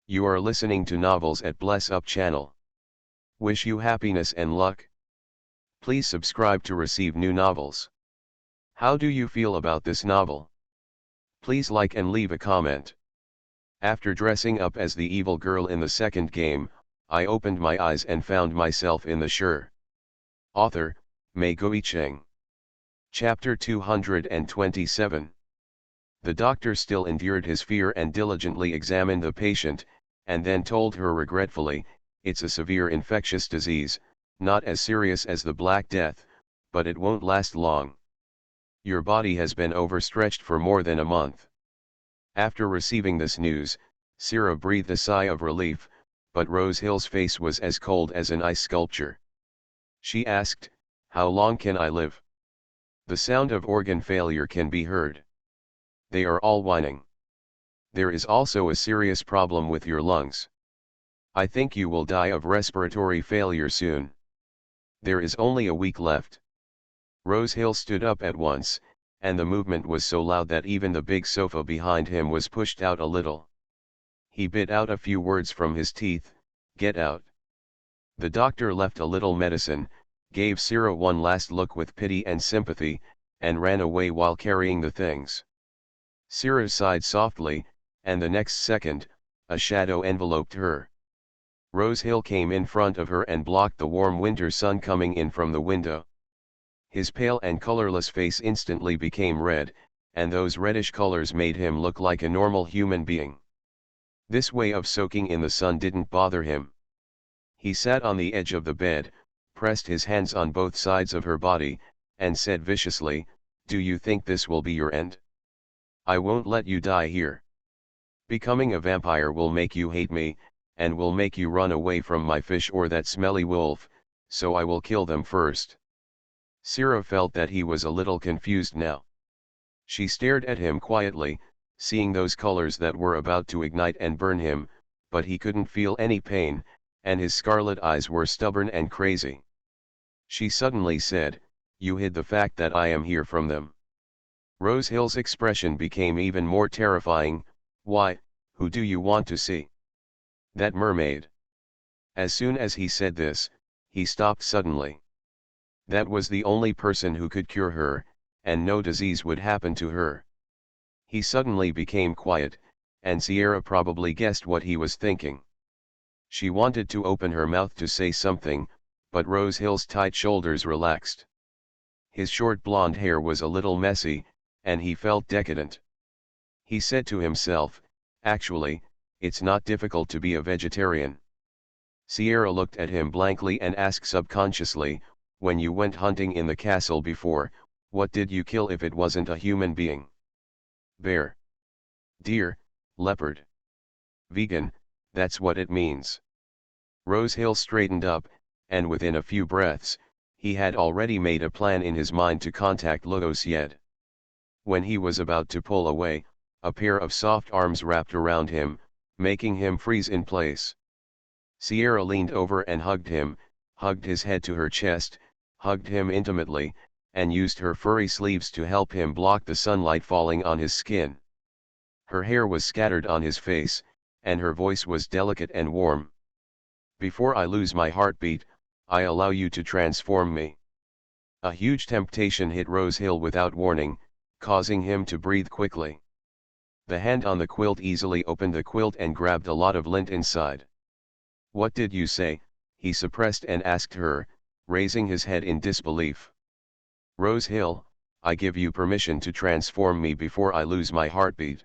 You are listening to Novels at Bless Up channel. Wish you happiness and luck. Please subscribe to receive new novels. How do you feel about this novel? Please like and leave a comment. After dressing up as the evil girl in the second game, I opened my eyes and found myself in the Sure. Author, Mei Guicheng. Chapter 227. The doctor still endured his fear and diligently examined the patient, and then told her regretfully, "It's a severe infectious disease, not as serious as the Black Death, but it won't last long. Your body has been overstretched for more than a month." After receiving this news, Sierra breathed a sigh of relief, but Rose Hill's face was as cold as an ice sculpture. She asked, "How long can I live?" The sound of organ failure can be heard. They are all whining. There is also a serious problem with your lungs. I think you will die of respiratory failure soon. There is only a week left. Rose Hill stood up at once, and the movement was so loud that even the big sofa behind him was pushed out a little. He bit out a few words from his teeth, "Get out." The doctor left a little medicine, gave Sierra one last look with pity and sympathy, and ran away while carrying the things. Sierra sighed softly, and the next second, a shadow enveloped her. Rose Hill came in front of her and blocked the warm winter sun coming in from the window. His pale and colorless face instantly became red, and those reddish colors made him look like a normal human being. This way of soaking in the sun didn't bother him. He sat on the edge of the bed, pressed his hands on both sides of her body, and said viciously, "Do you think this will be your end? I won't let you die here. Becoming a vampire will make you hate me, and will make you run away from my fish or that smelly wolf, so I will kill them first." Sierra felt that he was a little confused now. She stared at him quietly, seeing those colors that were about to ignite and burn him, but he couldn't feel any pain, and his scarlet eyes were stubborn and crazy. She suddenly said, "You hid the fact that I am here from them." Rose Hill's expression became even more terrifying. "Why, who do you want to see?" "That mermaid." As soon as he said this, he stopped suddenly. That was the only person who could cure her, and no disease would happen to her. He suddenly became quiet, and Sierra probably guessed what he was thinking. She wanted to open her mouth to say something, but Rosehill's tight shoulders relaxed. His short blonde hair was a little messy, and he felt decadent. He said to himself, "Actually, it's not difficult to be a vegetarian." Sierra looked at him blankly and asked subconsciously, "When you went hunting in the castle before, what did you kill if it wasn't a human being?" "Bear. Deer, leopard. Vegan, that's what it means." Rosehill straightened up, and within a few breaths, he had already made a plan in his mind to contact Logosied. When he was about to pull away, a pair of soft arms wrapped around him, making him freeze in place. Sierra leaned over and hugged him, hugged his head to her chest, hugged him intimately, and used her furry sleeves to help him block the sunlight falling on his skin. Her hair was scattered on his face, and her voice was delicate and warm. "Before I lose my heartbeat, I allow you to transform me." A huge temptation hit Rosehill without warning, causing him to breathe quickly. The hand on the quilt easily opened the quilt and grabbed a lot of lint inside. "What did you say?" he suppressed and asked her, raising his head in disbelief. "Rosehill, I give you permission to transform me before I lose my heartbeat."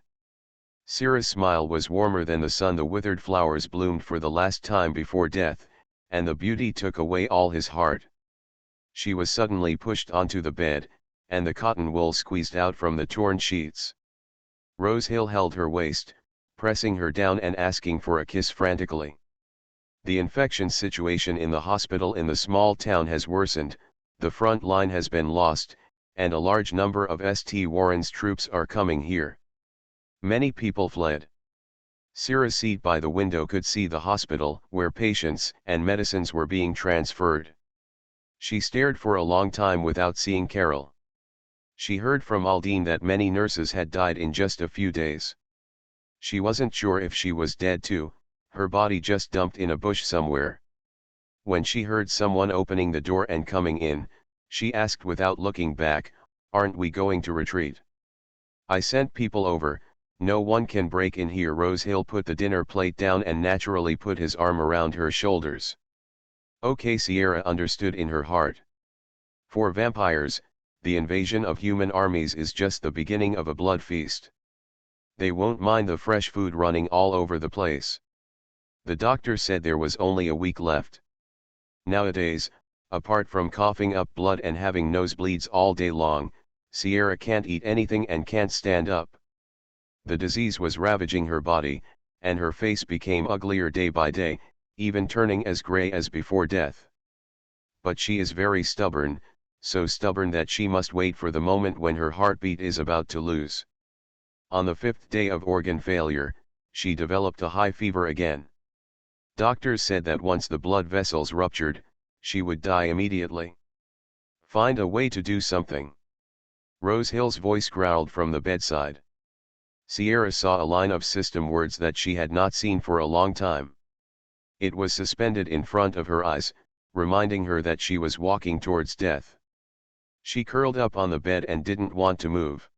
Sierra's smile was warmer than the sun. The withered flowers bloomed for the last time before death, and the beauty took away all his heart. She was suddenly pushed onto the bed, and the cotton wool squeezed out from the torn sheets. Rosehill held her waist, pressing her down and asking for a kiss frantically. "The infection situation in the hospital in the small town has worsened, the front line has been lost, and a large number of St. Warren's troops are coming here. Many people fled." Sierra's seat by the window could see the hospital where patients and medicines were being transferred. She stared for a long time without seeing Carol. She heard from Aldine that many nurses had died in just a few days. She wasn't sure if she was dead too, her body just dumped in a bush somewhere. When she heard someone opening the door and coming in, she asked without looking back, "Aren't we going to retreat?" "I sent people over, no one can break in here." Rosehill put the dinner plate down and naturally put his arm around her shoulders. "Okay," Sierra understood in her heart. For vampires, the invasion of human armies is just the beginning of a blood feast. They won't mind the fresh food running all over the place. The doctor said there was only a week left. Nowadays, apart from coughing up blood and having nosebleeds all day long, Sierra can't eat anything and can't stand up. The disease was ravaging her body, and her face became uglier day by day, even turning as gray as before death. But she is very stubborn, so stubborn that she must wait for the moment when her heartbeat is about to lose. On the 5th day of organ failure, she developed a high fever again. Doctors said that once the blood vessels ruptured, she would die immediately. "Find a way to do something." Rosehill's voice growled from the bedside. Sierra saw a line of system words that she had not seen for a long time. It was suspended in front of her eyes, reminding her that she was walking towards death. She curled up on the bed and didn't want to move.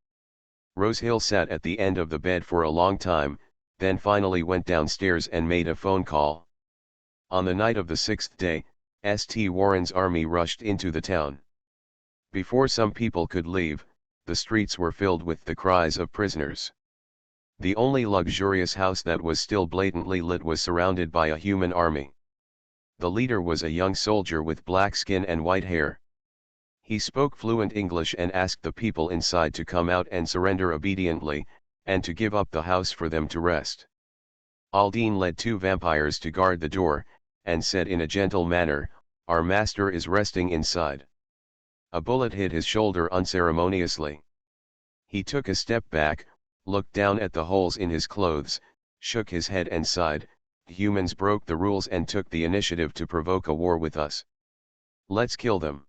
Rosehill sat at the end of the bed for a long time, then finally went downstairs and made a phone call. On the night of the 6th day, St. Warren's army rushed into the town. Before some people could leave, the streets were filled with the cries of prisoners. The only luxurious house that was still blatantly lit was surrounded by a human army. The leader was a young soldier with black skin and white hair. He spoke fluent English and asked the people inside to come out and surrender obediently, and to give up the house for them to rest. Aldine led 2 vampires to guard the door, and said in a gentle manner, "Our master is resting inside." A bullet hit his shoulder unceremoniously. He took a step back, looked down at the holes in his clothes, shook his head and sighed, "Humans broke the rules and took the initiative to provoke a war with us. Let's kill them."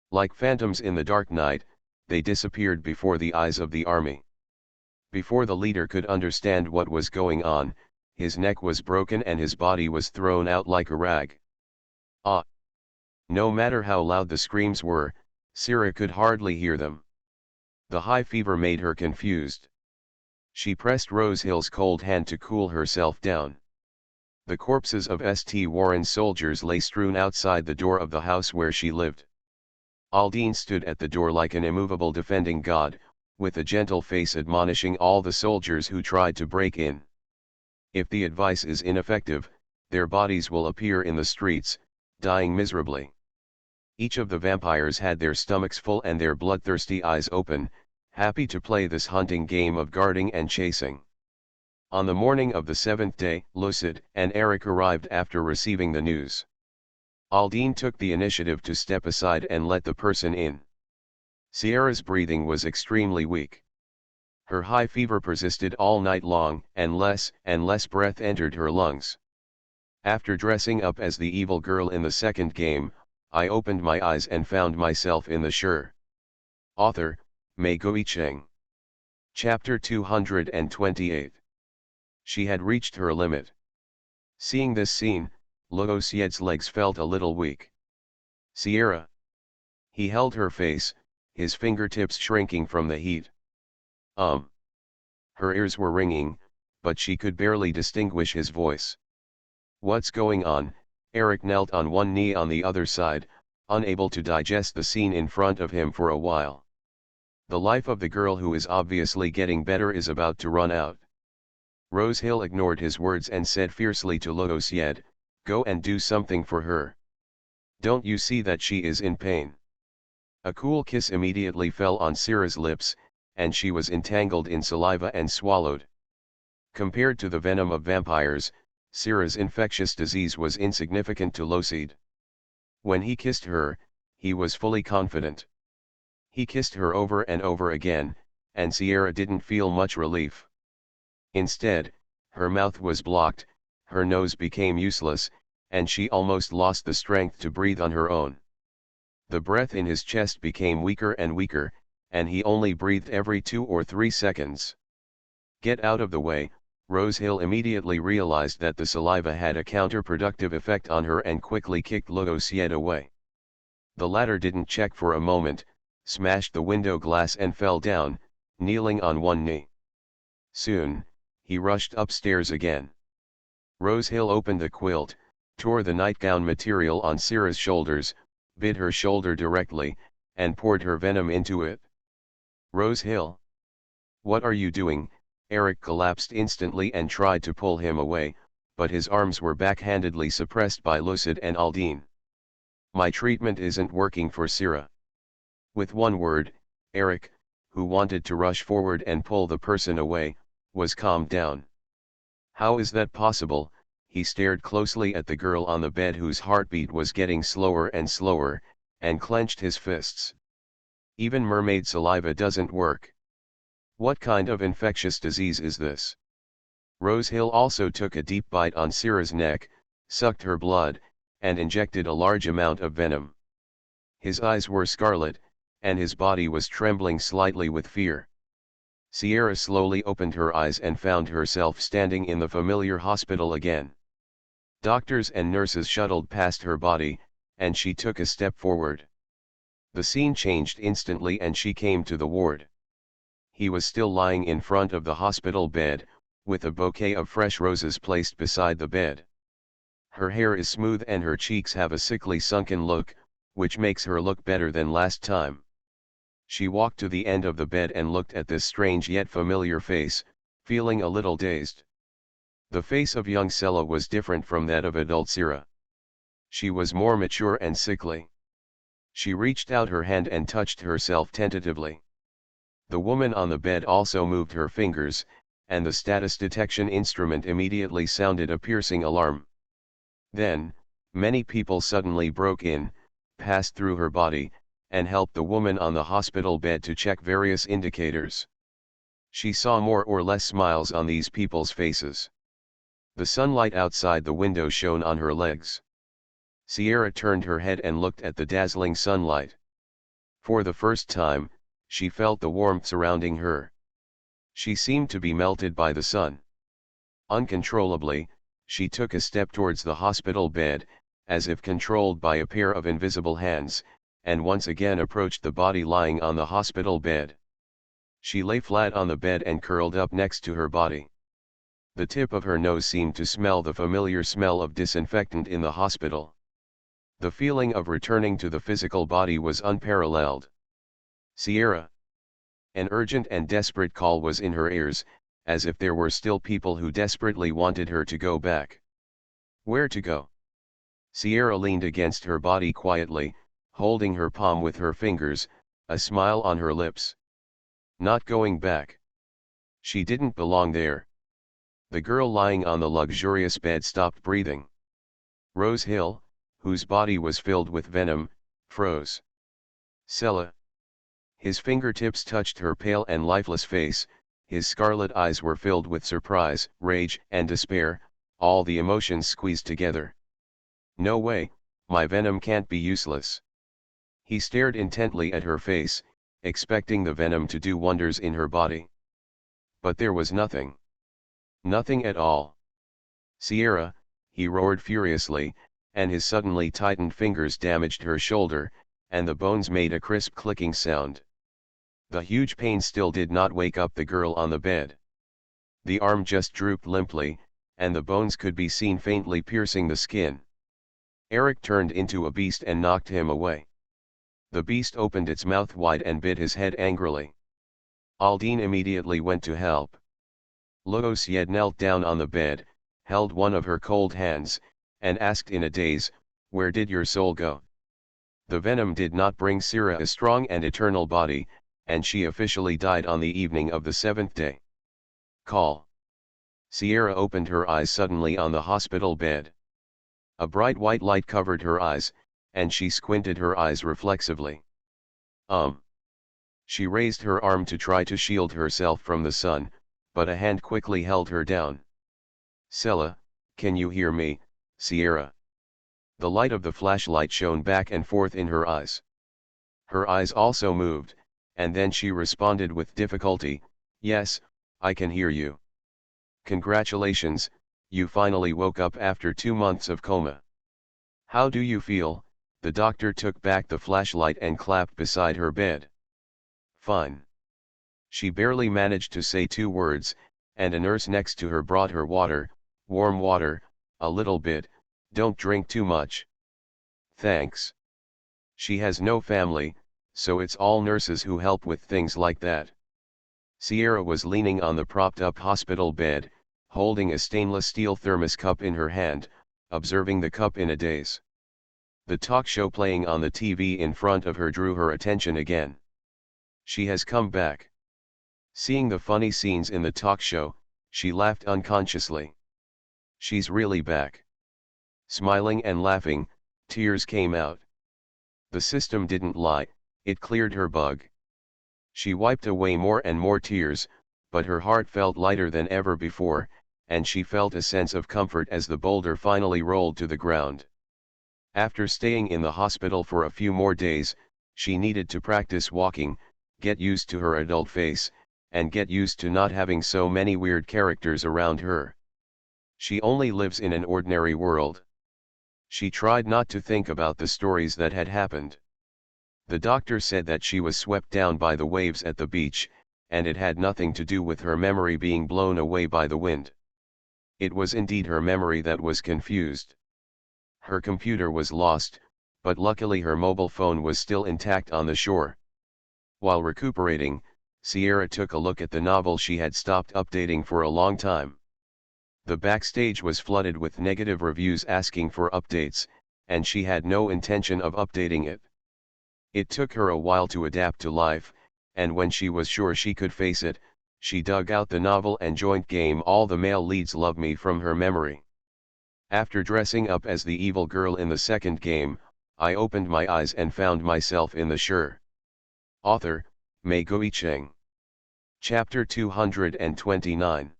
Like phantoms in the dark night, they disappeared before the eyes of the army. Before the leader could understand what was going on, his neck was broken and his body was thrown out like a rag. "Ah! No matter how loud the screams were, Sierra could hardly hear them. The high fever made her confused. She pressed Rosehill's cold hand to cool herself down. The corpses of St. Warren's soldiers lay strewn outside the door of the house where she lived. Aldine stood at the door like an immovable defending god, with a gentle face admonishing all the soldiers who tried to break in. If the advice is ineffective, their bodies will appear in the streets, dying miserably. Each of the vampires had their stomachs full and their bloodthirsty eyes open, happy to play this hunting game of guarding and chasing. On the morning of the seventh day, Lucid and Eric arrived after receiving the news. Aldine took the initiative to step aside and let the person in. Sierra's breathing was extremely weak. Her high fever persisted all night long, and less breath entered her lungs. After dressing up as the evil girl in the second game, I opened my eyes and found myself in the Sure. Author, Mei Guicheng. Chapter 228. She had reached her limit. Seeing this scene, Luo Xied's legs felt a little weak. Sierra. He held her face, his fingertips shrinking from the heat. Her ears were ringing, but she could barely distinguish his voice. What's going on? Eric knelt on one knee on the other side, unable to digest the scene in front of him for a while. The life of the girl who is obviously getting better is about to run out. Rosehill ignored his words and said fiercely to Luo Xied, "Go and do something for her. Don't you see that she is in pain?" A cool kiss immediately fell on Sierra's lips, and she was entangled in saliva and swallowed. Compared to the venom of vampires, Sierra's infectious disease was insignificant to Lucid. When he kissed her, he was fully confident. He kissed her over and over again, and Sierra didn't feel much relief. Instead, her mouth was blocked, her nose became useless, and she almost lost the strength to breathe on her own. The breath in his chest became weaker and weaker, and he only breathed every 2 or 3 seconds. Get out of the way, Rosehill immediately realized that the saliva had a counterproductive effect on her and quickly kicked Luo Xied away. The latter didn't check for a moment, smashed the window glass and fell down, kneeling on one knee. Soon, he rushed upstairs again. Rosehill opened the quilt, tore the nightgown material on Sierra's shoulders, bit her shoulder directly, and poured her venom into it. Rosehill. What are you doing? Eric collapsed instantly and tried to pull him away, but his arms were backhandedly suppressed by Lucid and Aldine. My treatment isn't working for Sierra. With one word, Eric, who wanted to rush forward and pull the person away, was calmed down. How is that possible? He stared closely at the girl on the bed whose heartbeat was getting slower and slower, and clenched his fists. Even mermaid saliva doesn't work. What kind of infectious disease is this? Rosehill also took a deep bite on Sierra's neck, sucked her blood, and injected a large amount of venom. His eyes were scarlet, and his body was trembling slightly with fear. Sierra slowly opened her eyes and found herself standing in the familiar hospital again. Doctors and nurses shuttled past her body, and she took a step forward. The scene changed instantly and she came to the ward. He was still lying in front of the hospital bed, with a bouquet of fresh roses placed beside the bed. Her hair is smooth and her cheeks have a sickly sunken look, which makes her look better than last time. She walked to the end of the bed and looked at this strange yet familiar face, feeling a little dazed. The face of young Sela was different from that of adult Sierra. She was more mature and sickly. She reached out her hand and touched herself tentatively. The woman on the bed also moved her fingers, and the status detection instrument immediately sounded a piercing alarm. Then, many people suddenly broke in, passed through her body, and helped the woman on the hospital bed to check various indicators. She saw more or less smiles on these people's faces. The sunlight outside the window shone on her legs. Sierra turned her head and looked at the dazzling sunlight. For the first time, she felt the warmth surrounding her. She seemed to be melted by the sun. Uncontrollably, she took a step towards the hospital bed, as if controlled by a pair of invisible hands, and once again approached the body lying on the hospital bed. She lay flat on the bed and curled up next to her body. The tip of her nose seemed to smell the familiar smell of disinfectant in the hospital. The feeling of returning to the physical body was unparalleled. Sierra. An urgent and desperate call was in her ears, as if there were still people who desperately wanted her to go back. Where to go? Sierra leaned against her body quietly, holding her palm with her fingers, a smile on her lips. Not going back. She didn't belong there. The girl lying on the luxurious bed stopped breathing. Rose Hill, whose body was filled with venom, froze. Sella. His fingertips touched her pale and lifeless face, his scarlet eyes were filled with surprise, rage, and despair, all the emotions squeezed together. No way, my venom can't be useless. He stared intently at her face, expecting the venom to do wonders in her body. But there was nothing. Nothing at all. Sierra, he roared furiously, and his suddenly tightened fingers damaged her shoulder, and the bones made a crisp clicking sound. The huge pain still did not wake up the girl on the bed. The arm just drooped limply, and the bones could be seen faintly piercing the skin. Eric turned into a beast and knocked him away. The beast opened its mouth wide and bit his head angrily. Aldine immediately went to help. Loosied knelt down on the bed, held one of her cold hands, and asked in a daze, "Where did your soul go?" The venom did not bring Sierra a strong and eternal body, and she officially died on the evening of the 7th day. Call. Sierra opened her eyes suddenly on the hospital bed. A bright white light covered her eyes, and she squinted her eyes reflexively. She raised her arm to try to shield herself from the sun, but a hand quickly held her down. Sella, can you hear me, Sierra? The light of the flashlight shone back and forth in her eyes. Her eyes also moved, and then she responded with difficulty, "Yes, I can hear you. Congratulations, you finally woke up after 2 months of coma. How do you feel?" The doctor took back the flashlight and clapped beside her bed. "Fine." She barely managed to say 2 words, and a nurse next to her brought her water, warm water, a little bit, don't drink too much. Thanks. She has no family, so it's all nurses who help with things like that. Sierra was leaning on the propped-up hospital bed, holding a stainless steel thermos cup in her hand, observing the cup in a daze. The talk show playing on the TV in front of her drew her attention again. She has come back. Seeing the funny scenes in the talk show, she laughed unconsciously. She's really back. Smiling and laughing, tears came out. The system didn't lie, it cleared her bug. She wiped away more and more tears, but her heart felt lighter than ever before, and she felt a sense of comfort as the boulder finally rolled to the ground. After staying in the hospital for a few more days, she needed to practice walking, get used to her adult face, and get used to not having so many weird characters around her. She only lives in an ordinary world. She tried not to think about the stories that had happened. The doctor said that she was swept down by the waves at the beach, and it had nothing to do with her memory being blown away by the wind. It was indeed her memory that was confused. Her computer was lost, but luckily her mobile phone was still intact on the shore. While recuperating, Sierra took a look at the novel she had stopped updating for a long time. The backstage was flooded with negative reviews asking for updates, and she had no intention of updating it. It took her a while to adapt to life, and when she was sure she could face it, she dug out the novel and joined game All the Male Leads Love Me from her memory. After dressing up as the evil girl in the second game, I opened my eyes and found myself in the Sure. Author, Mei Guicheng. Chapter 229.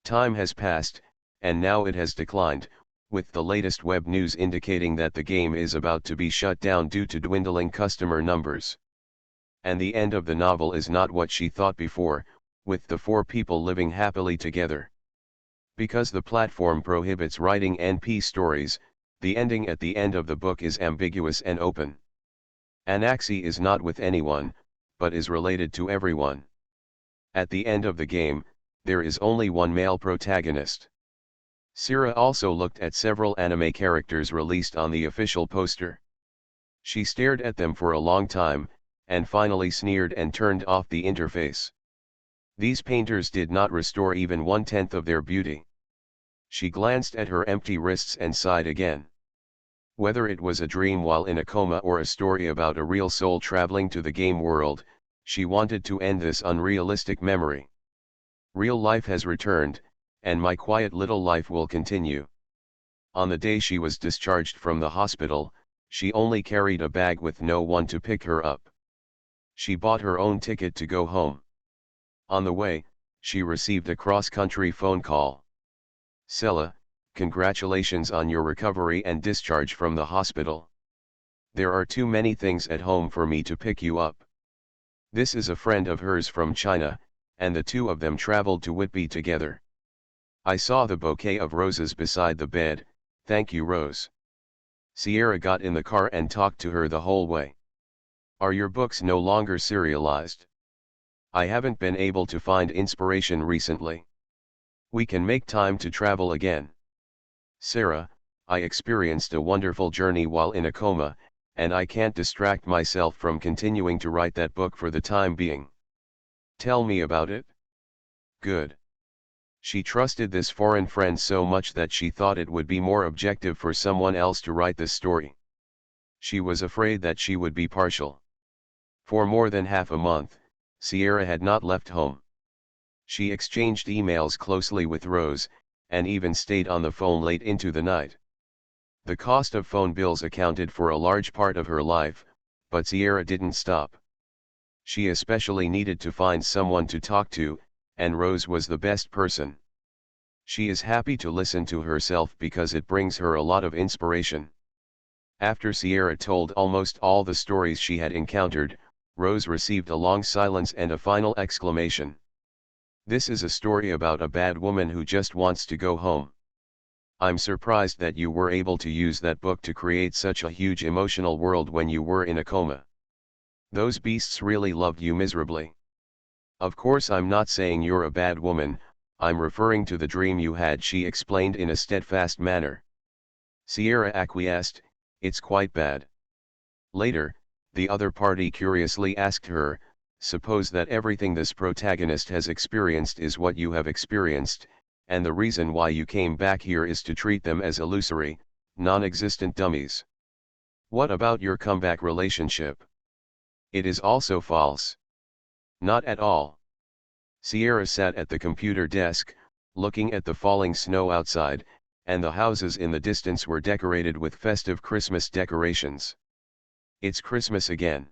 Time has passed, and now it has declined, with the latest web news indicating that the game is about to be shut down due to dwindling customer numbers. And the end of the novel is not what she thought before, with the 4 people living happily together. Because the platform prohibits writing NP stories, The ending at the end of the book is ambiguous and open. Anaxi is not with anyone, but is related to everyone. At the end of the game, there is only one male protagonist. Sira also looked at several anime characters released on the official poster. She stared at them for a long time, and finally sneered and turned off the interface. These painters did not restore even 1/10 of their beauty. She glanced at her empty wrists and sighed again. Whether it was a dream while in a coma or a story about a real soul traveling to the game world, she wanted to end this unrealistic memory. Real life has returned, and my quiet little life will continue. On the day she was discharged from the hospital, she only carried a bag with no one to pick her up. She bought her own ticket to go home. On the way, she received a cross-country phone call. "Sela, congratulations on your recovery and discharge from the hospital. There are too many things at home for me to pick you up." This is a friend of hers from China, and the two of them traveled to Whitby together. "I saw the bouquet of roses beside the bed, thank you, Rose." Sierra got in the car and talked to her the whole way. "Are your books no longer serialized? I haven't been able to find inspiration recently. We can make time to travel again." "Sarah, I experienced a wonderful journey while in a coma, and I can't distract myself from continuing to write that book for the time being." "Tell me about it." "Good." She trusted this foreign friend so much that she thought it would be more objective for someone else to write the story. She was afraid that she would be partial. For more than half a month, Sierra had not left home. She exchanged emails closely with Rose, and even stayed on the phone late into the night. The cost of phone bills accounted for a large part of her life, but Sierra didn't stop. She especially needed to find someone to talk to, and Rose was the best person. She is happy to listen to herself because it brings her a lot of inspiration. After Sierra told almost all the stories she had encountered, Rose received a long silence and a final exclamation. "This is a story about a bad woman who just wants to go home. I'm surprised that you were able to use that book to create such a huge emotional world when you were in a coma. Those beasts really loved you miserably. Of course I'm not saying you're a bad woman, I'm referring to the dream you had," she explained in a steadfast manner. Sierra acquiesced, "It's quite bad." Later, the other party curiously asked her, "Suppose that everything this protagonist has experienced is what you have experienced, and the reason why you came back here is to treat them as illusory, non-existent dummies. What about your comeback relationship? It is also false." "Not at all." Sierra sat at the computer desk, looking at the falling snow outside, and the houses in the distance were decorated with festive Christmas decorations. "It's Christmas again."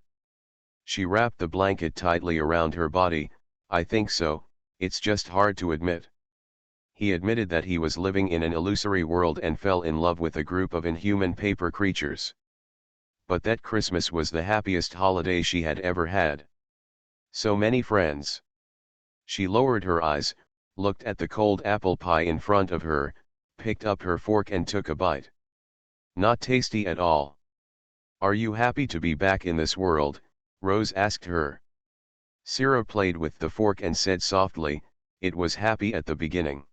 She wrapped the blanket tightly around her body. "I think so, it's just hard to admit." He admitted that he was living in an illusory world and fell in love with a group of inhuman paper creatures. But that Christmas was the happiest holiday she had ever had. So many friends. She lowered her eyes, looked at the cold apple pie in front of her, picked up her fork and took a bite. "Not tasty at all." "Are you happy to be back in this world?" Rose asked her. Sierra played with the fork and said softly, "It was happy at the beginning.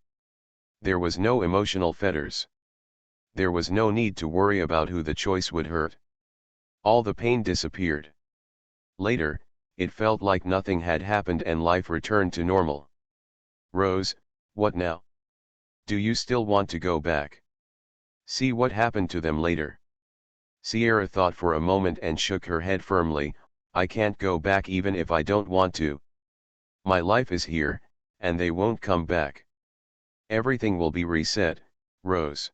There was no emotional fetters. There was no need to worry about who the choice would hurt. All the pain disappeared. Later, it felt like nothing had happened and life returned to normal." "Rose, what now? Do you still want to go back? See what happened to them later." Sierra thought for a moment and shook her head firmly. "I can't go back even if I don't want to. My life is here, and they won't come back. Everything will be reset, Rose."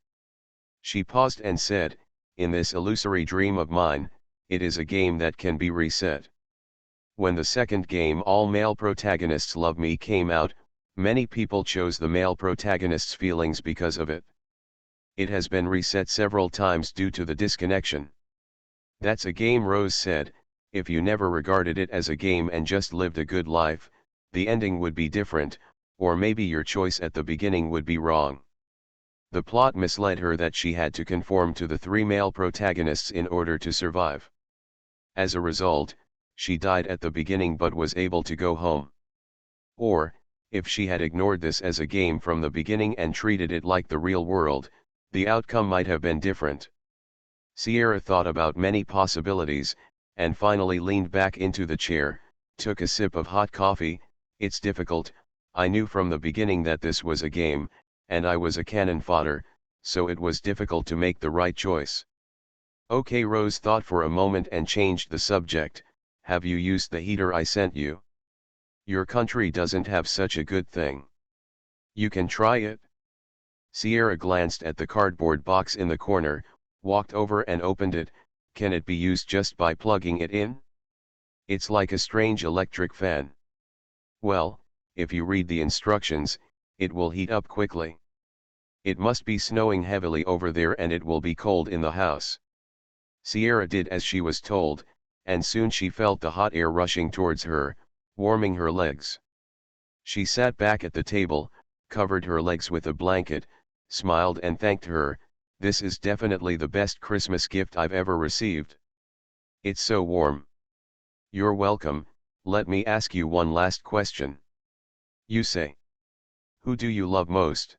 She paused and said, "In this illusory dream of mine, it is a game that can be reset. When the second game All Male Protagonists Love Me came out, many people chose the male protagonist's feelings because of it. It has been reset several times due to the disconnection." "That's a game," Rose said. "If you never regarded it as a game and just lived a good life, the ending would be different, or maybe your choice at the beginning would be wrong. The plot misled her that she had to conform to the three male protagonists in order to survive. As a result, she died at the beginning but was able to go home. Or, if she had ignored this as a game from the beginning and treated it like the real world, the outcome might have been different. Sierra thought about many possibilities, and finally leaned back into the chair, took a sip of hot coffee. It's difficult, I knew from the beginning that this was a game, and I was a cannon fodder, so it was difficult to make the right choice. Okay, Rose thought for a moment and changed the subject. Have you used the heater I sent you? Your country doesn't have such a good thing. You can try it. Sierra glanced at the cardboard box in the corner, walked over and opened it. Can it be used just by plugging it in? It's like a strange electric fan. Well, if you read the instructions, it will heat up quickly. It must be snowing heavily over there and it will be cold in the house. Sierra did as she was told, and soon she felt the hot air rushing towards her, warming her legs. She sat back at the table, covered her legs with a blanket, smiled and thanked her. This is definitely the best Christmas gift I've ever received. It's so warm. You're welcome. Let me ask you one last question. You say, who do you love most?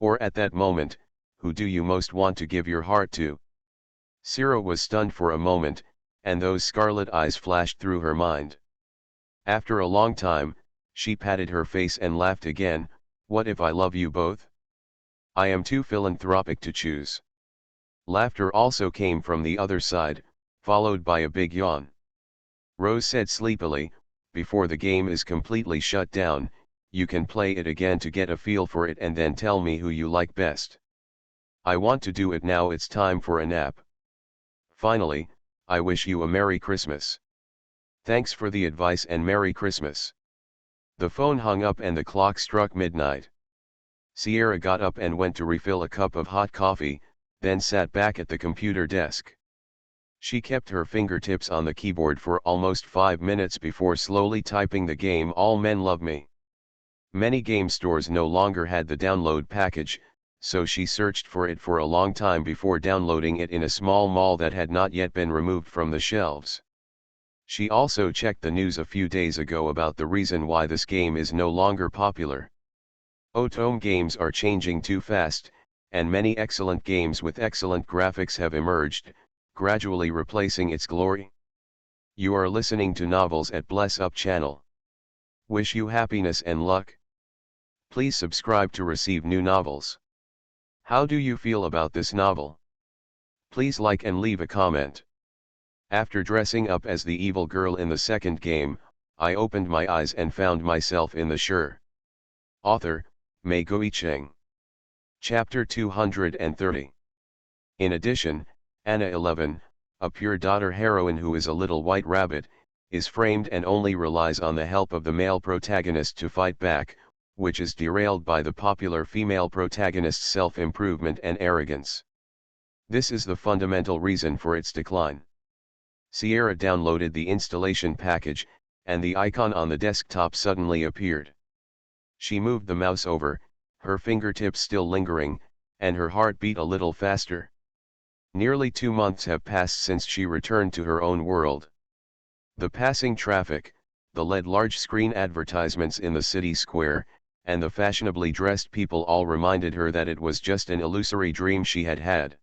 Or at that moment, who do you most want to give your heart to? Sierra was stunned for a moment, and those scarlet eyes flashed through her mind. After a long time, she patted her face and laughed again. What if I love you both? I am too philanthropic to choose. Laughter also came from the other side, followed by a big yawn. Rose said sleepily, before the game is completely shut down, you can play it again to get a feel for it and then tell me who you like best. I want to do it now, it's time for a nap. Finally, I wish you a Merry Christmas. Thanks for the advice and Merry Christmas. The phone hung up and the clock struck midnight. Sierra got up and went to refill a cup of hot coffee, then sat back at the computer desk. She kept her fingertips on the keyboard for almost 5 minutes before slowly typing the game All Men Love Me. Many game stores no longer had the download package, so she searched for it for a long time before downloading it in a small mall that had not yet been removed from the shelves. She also checked the news a few days ago about the reason why this game is no longer popular. Otome games are changing too fast, and many excellent games with excellent graphics have emerged, gradually replacing its glory. You are listening to Novels at Bless Up channel. Wish you happiness and luck. Please subscribe to receive new novels. How do you feel about this novel? Please like and leave a comment. After dressing up as the evil girl in the second game, I opened my eyes and found myself in the Sure. Author, Mei Guicheng. Chapter 230. In addition, Anna 11, a pure daughter heroine who is a little white rabbit, is framed and only relies on the help of the male protagonist to fight back, which is derailed by the popular female protagonist's self-improvement and arrogance. This is the fundamental reason for its decline. Sierra downloaded the installation package, and the icon on the desktop suddenly appeared. She moved the mouse over, her fingertips still lingering, and her heart beat a little faster. Nearly 2 months have passed since she returned to her own world. The passing traffic, the LED large screen advertisements in the city square, and the fashionably dressed people all reminded her that it was just an illusory dream she had had.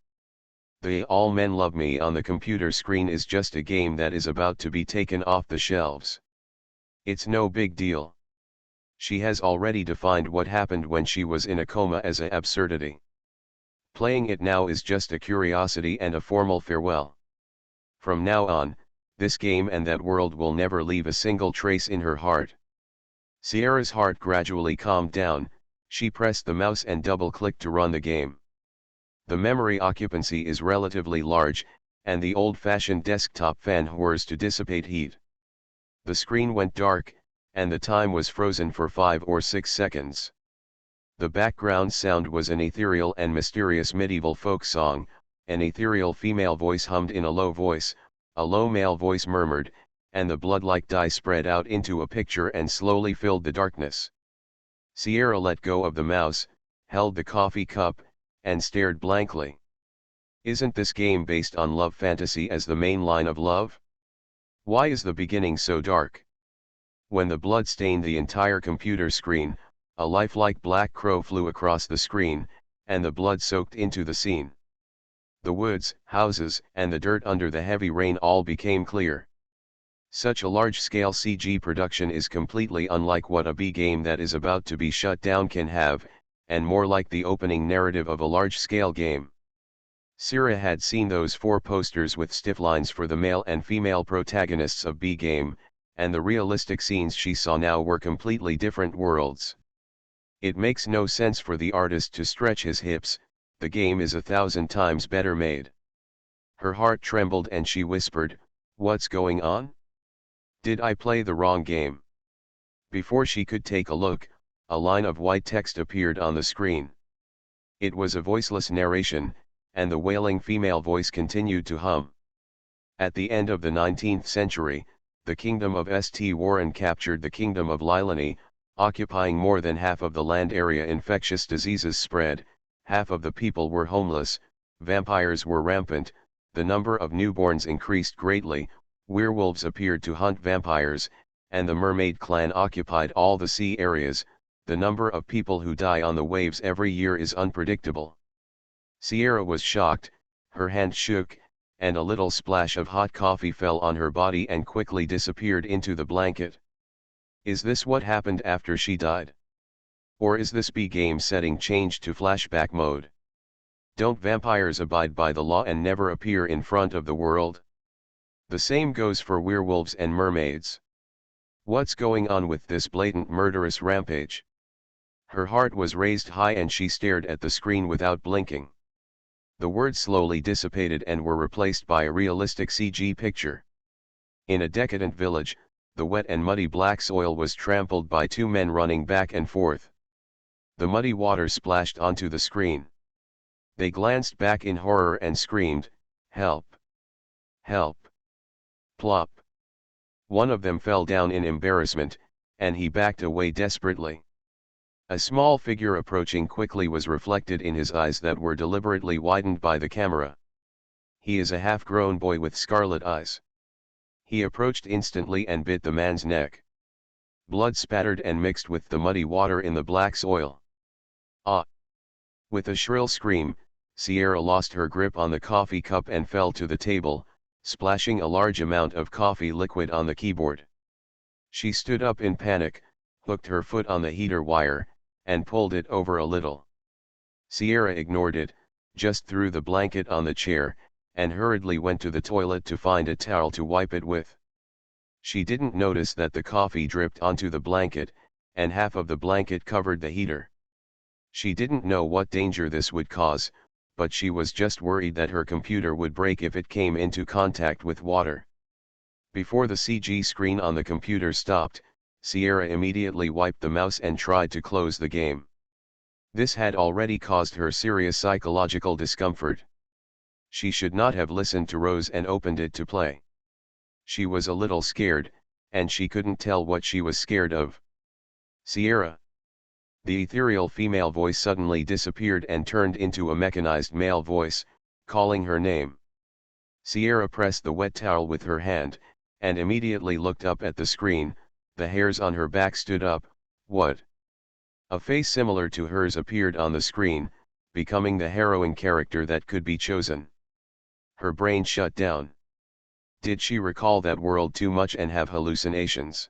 The All Men Love Me on the computer screen is just a game that is about to be taken off the shelves. It's no big deal. She has already defined what happened when she was in a coma as an absurdity. Playing it now is just a curiosity and a formal farewell. From now on, this game and that world will never leave a single trace in her heart. Sierra's heart gradually calmed down, she pressed the mouse and double-clicked to run the game. The memory occupancy is relatively large, and the old-fashioned desktop fan whirs to dissipate heat. The screen went dark, and the time was frozen for 5 or 6 seconds. The background sound was an ethereal and mysterious medieval folk song. An ethereal female voice hummed in a low voice, a low male voice murmured, and the blood-like dye spread out into a picture and slowly filled the darkness. Sierra let go of the mouse, held the coffee cup, and stared blankly. Isn't this game based on love fantasy as the main line of love? Why is the beginning so dark? When the blood stained the entire computer screen, a lifelike black crow flew across the screen, and the blood soaked into the scene. The woods, houses, and the dirt under the heavy rain all became clear. Such a large-scale CG production is completely unlike what a B game that is about to be shut down can have, and more like the opening narrative of a large-scale game. Sierra had seen those 4 posters with stiff lines for the male and female protagonists of B game, and the realistic scenes she saw now were completely different worlds. It makes no sense for the artist to stretch his hips, the game is 1,000 times better made. Her heart trembled and she whispered, "What's going on? Did I play the wrong game?" Before she could take a look, a line of white text appeared on the screen. It was a voiceless narration, and the wailing female voice continued to hum. At the end of the 19th century, the kingdom of St. Warren captured the kingdom of Lilani, occupying more than half of the land area. Infectious diseases spread, half of the people were homeless, vampires were rampant, the number of newborns increased greatly, werewolves appeared to hunt vampires, and the mermaid clan occupied all the sea areas. The number of people who die on the waves every year is unpredictable. Sierra was shocked, her hand shook, and a little splash of hot coffee fell on her body and quickly disappeared into the blanket. Is this what happened after she died? Or is this B game setting changed to flashback mode? Don't vampires abide by the law and never appear in front of the world? The same goes for werewolves and mermaids. What's going on with this blatant murderous rampage? Her heart was raised high and she stared at the screen without blinking. The words slowly dissipated and were replaced by a realistic CG picture. In a decadent village, the wet and muddy black soil was trampled by 2 men running back and forth. The muddy water splashed onto the screen. They glanced back in horror and screamed, "Help! Help!" Plop. One of them fell down in embarrassment, and he backed away desperately. A small figure approaching quickly was reflected in his eyes that were deliberately widened by the camera. He is a half-grown boy with scarlet eyes. He approached instantly and bit the man's neck. Blood spattered and mixed with the muddy water in the black soil. Ah! With a shrill scream, Sierra lost her grip on the coffee cup and fell to the table, splashing a large amount of coffee liquid on the keyboard. She stood up in panic, hooked her foot on the heater wire, and pulled it over a little. Sierra ignored it, just threw the blanket on the chair, and hurriedly went to the toilet to find a towel to wipe it with. She didn't notice that the coffee dripped onto the blanket, and half of the blanket covered the heater. She didn't know what danger this would cause, but she was just worried that her computer would break if it came into contact with water. Before the CG screen on the computer stopped, Sierra immediately wiped the mouse and tried to close the game. This had already caused her serious psychological discomfort. She should not have listened to Rose and opened it to play. She was a little scared, and she couldn't tell what she was scared of. "Sierra!" The ethereal female voice suddenly disappeared and turned into a mechanized male voice, calling her name. Sierra pressed the wet towel with her hand, and immediately looked up at the screen. The hairs on her back stood up. What? A face similar to hers appeared on the screen, becoming the harrowing character that could be chosen. Her brain shut down. Did she recall that world too much and have hallucinations?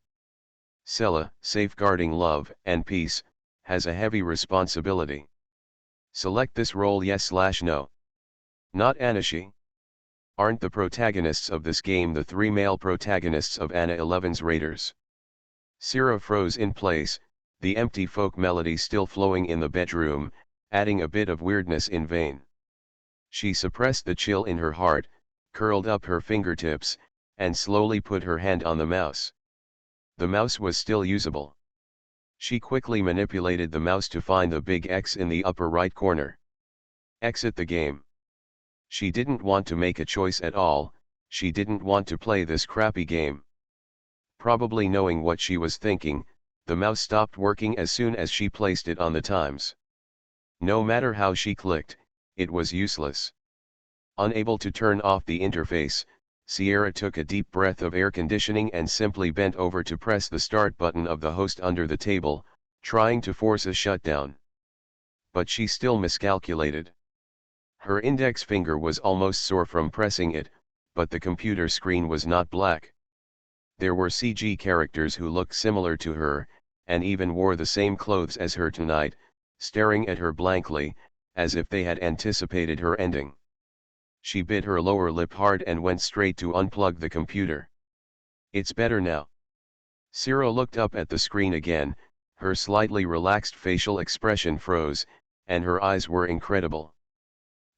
Sela, safeguarding love and peace, has a heavy responsibility. Select this role yes/no. Not Anishi. Aren't the protagonists of this game the 3 male protagonists of Anna 11's Raiders? Sierra froze in place, the empty folk melody still flowing in the bedroom, adding a bit of weirdness in vain. She suppressed the chill in her heart, curled up her fingertips, and slowly put her hand on the mouse. The mouse was still usable. She quickly manipulated the mouse to find the big X in the upper right corner. Exit the game. She didn't want to make a choice at all, she didn't want to play this crappy game. Probably knowing what she was thinking, the mouse stopped working as soon as she placed it on the times. No matter how she clicked, it was useless. Unable to turn off the interface, Sierra took a deep breath of air conditioning and simply bent over to press the start button of the host under the table, trying to force a shutdown. But she still miscalculated. Her index finger was almost sore from pressing it, but the computer screen was not black. There were CG characters who looked similar to her, and even wore the same clothes as her tonight, staring at her blankly, as if they had anticipated her ending. She bit her lower lip hard and went straight to unplug the computer. It's better now. Sierra looked up at the screen again, her slightly relaxed facial expression froze, and her eyes were incredible.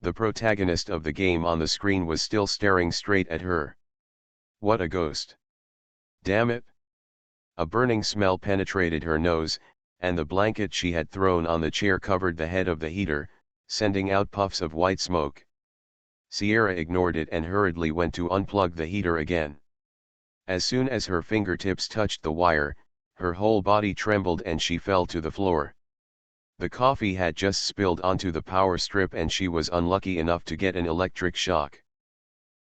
The protagonist of the game on the screen was still staring straight at her. What a ghost. Damn it. A burning smell penetrated her nose, and the blanket she had thrown on the chair covered the head of the heater, sending out puffs of white smoke. Sierra ignored it and hurriedly went to unplug the heater again. As soon as her fingertips touched the wire, her whole body trembled and she fell to the floor. The coffee had just spilled onto the power strip and she was unlucky enough to get an electric shock.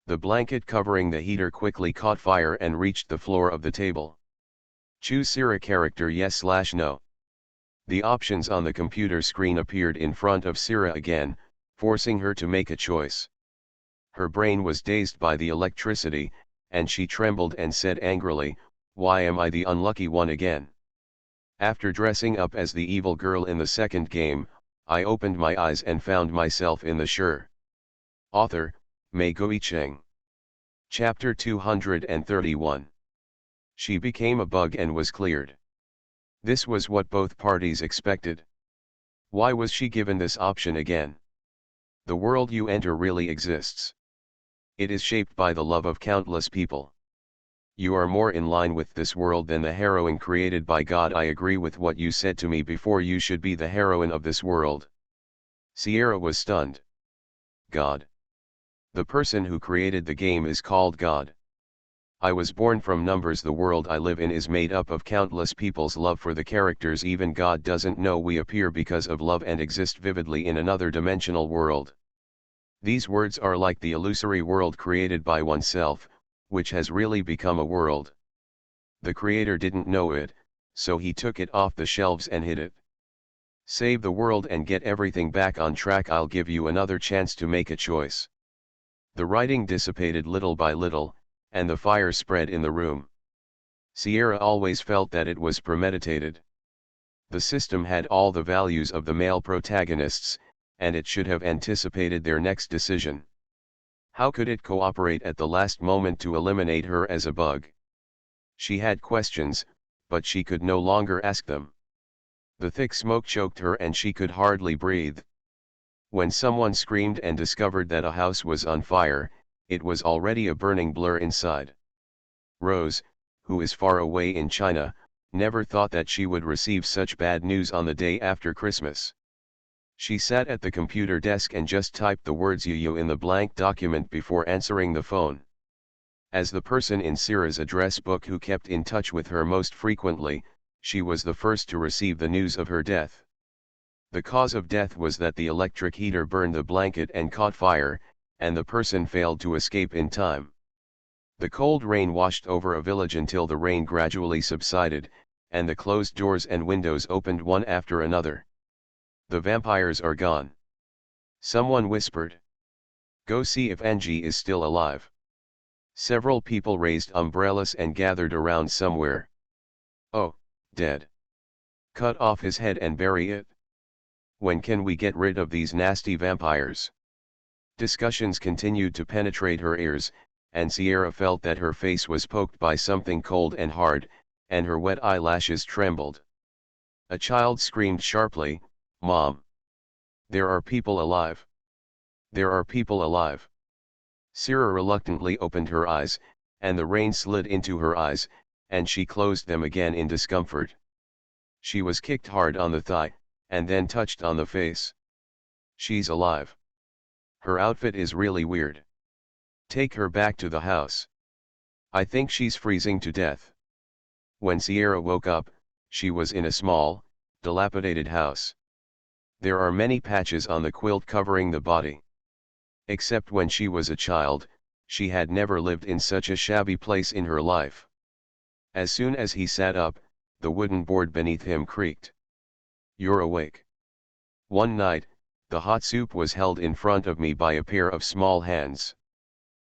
The blanket covering the heater quickly caught fire and reached the floor of the table. Choose Sierra character yes/no. The options on the computer screen appeared in front of Sierra again, forcing her to make a choice. Her brain was dazed by the electricity, and she trembled and said angrily, "Why am I the unlucky one again?" After dressing up as the evil girl in the second game, I opened my eyes and found myself in the Sure. Author, Mei Cheng. Chapter 231. She became a bug and was cleared. This was what both parties expected. Why was she given this option again? The world you enter really exists. It is shaped by the love of countless people. You are more in line with this world than the heroine created by God. I agree with what you said to me before. You should be the heroine of this world. Sierra was stunned. God. The person who created the game is called God. I was born from numbers. The world I live in is made up of countless people's love for the characters. Even God doesn't know we appear because of love and exist vividly in another dimensional world. These words are like the illusory world created by oneself, which has really become a world. The creator didn't know it, so he took it off the shelves and hid it. Save the world and get everything back on track. I'll give you another chance to make a choice. The writing dissipated little by little, and the fire spread in the room. Sierra always felt that it was premeditated. The system had all the values of the male protagonists, and it should have anticipated their next decision. How could it cooperate at the last moment to eliminate her as a bug? She had questions, but she could no longer ask them. The thick smoke choked her and she could hardly breathe. When someone screamed and discovered that a house was on fire, it was already a burning blur inside. Rose, who is far away in China, never thought that she would receive such bad news on the day after Christmas. She sat at the computer desk and just typed the words "you" in the blank document before answering the phone. As the person in Sierra's address book who kept in touch with her most frequently, she was the first to receive the news of her death. The cause of death was that the electric heater burned the blanket and caught fire, and the person failed to escape in time. The cold rain washed over a village until the rain gradually subsided, and the closed doors and windows opened one after another. The vampires are gone. Someone whispered. Go see if Angie is still alive. Several people raised umbrellas and gathered around somewhere. Oh, dead. Cut off his head and bury it. When can we get rid of these nasty vampires? Discussions continued to penetrate her ears, and Sierra felt that her face was poked by something cold and hard, and her wet eyelashes trembled. A child screamed sharply, "Mom! There are people alive! There are people alive!" Sierra reluctantly opened her eyes, and the rain slid into her eyes, and she closed them again in discomfort. She was kicked hard on the thigh, and then touched on the face. She's alive. Her outfit is really weird. Take her back to the house. I think she's freezing to death. When Sierra woke up, she was in a small, dilapidated house. There are many patches on the quilt covering the body. Except when she was a child, she had never lived in such a shabby place in her life. As soon as he sat up, the wooden board beneath him creaked. "You're awake." One night, the hot soup was held in front of me by a pair of small hands.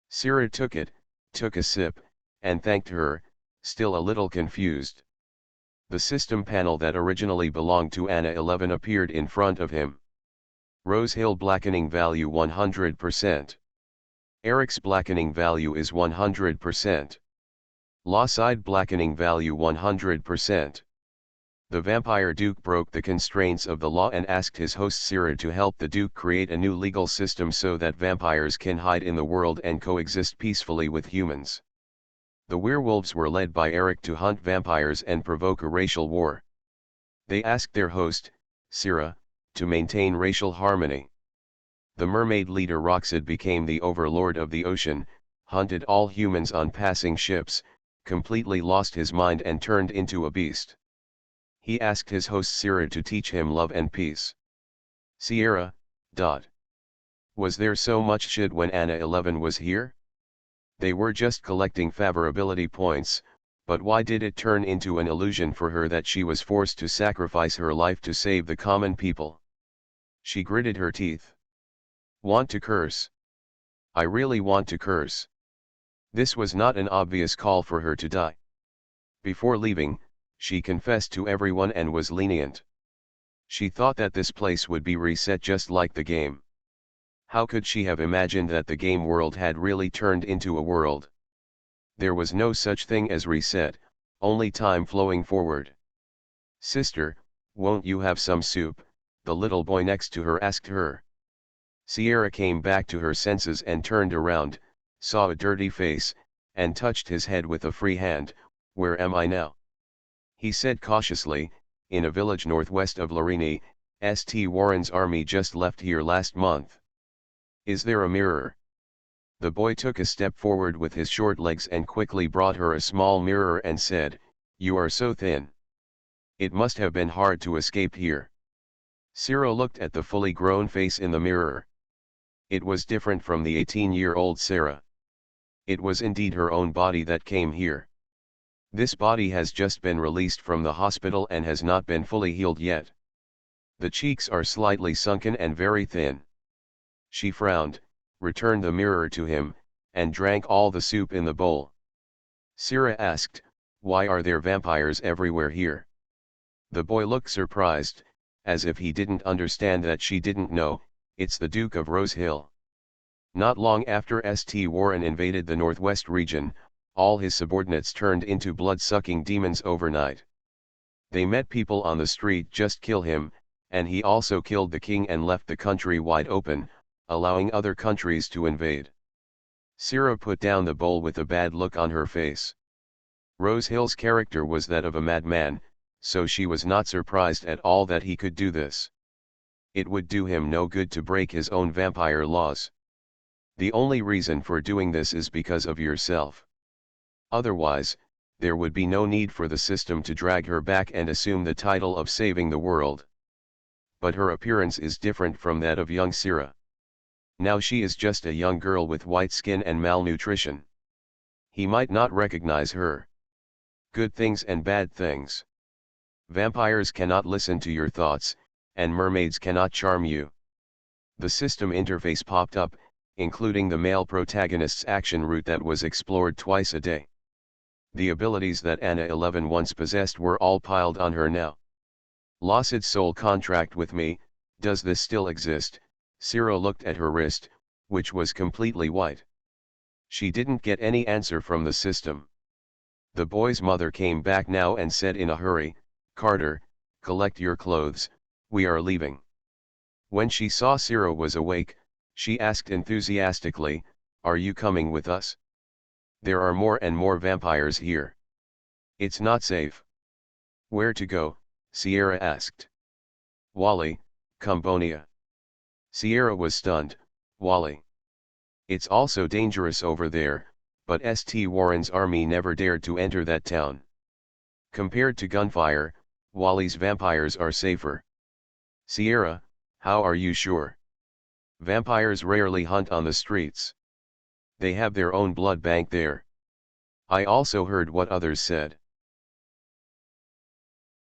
Sira took it, took a sip, and thanked her, still a little confused. The system panel that originally belonged to Anna 11 appeared in front of him. Rose Hill blackening value 100%. Eric's blackening value is 100%. Lawside blackening value 100%. The vampire duke broke the constraints of the law and asked his host Sira to help the duke create a new legal system so that vampires can hide in the world and coexist peacefully with humans. The werewolves were led by Eric to hunt vampires and provoke a racial war. They asked their host, Sira, to maintain racial harmony. The mermaid leader Roxid became the overlord of the ocean, hunted all humans on passing ships, completely lost his mind and turned into a beast. He asked his host Sira to teach him love and peace. Sierra. Was there so much shit when Anna 11 was here? They were just collecting favorability points, but why did it turn into an illusion for her that she was forced to sacrifice her life to save the common people? She gritted her teeth. Want to curse. I really want to curse. This was not an obvious call for her to die. Before leaving, she confessed to everyone and was lenient. She thought that this place would be reset just like the game. How could she have imagined that the game world had really turned into a world? There was no such thing as reset, only time flowing forward. "Sister, won't you have some soup?" the little boy next to her asked her. Sierra came back to her senses and turned around, saw a dirty face, and touched his head with a free hand. "Where am I now?" He said cautiously, "In a village northwest of Larini. St. Warren's army just left here last month." "Is there a mirror?" The boy took a step forward with his short legs and quickly brought her a small mirror and said, "You are so thin. It must have been hard to escape here." Cyril looked at the fully grown face in the mirror. It was different from the 18-year-old Sarah. It was indeed her own body that came here. This body has just been released from the hospital and has not been fully healed yet. The cheeks are slightly sunken and very thin. She frowned, returned the mirror to him, and drank all the soup in the bowl. Sira asked, "Why are there vampires everywhere here?" The boy looked surprised, as if he didn't understand that she didn't know. "It's the Duke of Rose Hill." Not long after St. Warren invaded the Northwest region, all his subordinates turned into blood-sucking demons overnight. They met people on the street just kill him, and he also killed the king and left the country wide open, allowing other countries to invade. Sira put down the bowl with a bad look on her face. Rose Hill's character was that of a madman, so she was not surprised at all that he could do this. It would do him no good to break his own vampire laws. The only reason for doing this is because of yourself. Otherwise, there would be no need for the system to drag her back and assume the title of saving the world. But her appearance is different from that of young Sira. Now she is just a young girl with white skin and malnutrition. He might not recognize her. Good things and bad things. Vampires cannot listen to your thoughts, and mermaids cannot charm you. The system interface popped up, including the male protagonist's action route that was explored twice a day. The abilities that Anna 11 once possessed were all piled on her now. "Lawsid's soul contract with me, does this still exist?" Sira looked at her wrist, which was completely white. She didn't get any answer from the system. The boy's mother came back now and said in a hurry, "Carter, collect your clothes, we are leaving." When she saw Sira was awake, she asked enthusiastically, "Are you coming with us? There are more and more vampires here. It's not safe." "Where to go?" Sierra asked. "Wally, Cambodia." Sierra was stunned. "Wally? It's also dangerous over there, but St. Warren's army never dared to enter that town. Compared to gunfire, Wally's vampires are safer." "Sierra, How are you sure? Vampires rarely hunt on the streets. They have their own blood bank there. I also heard what others said.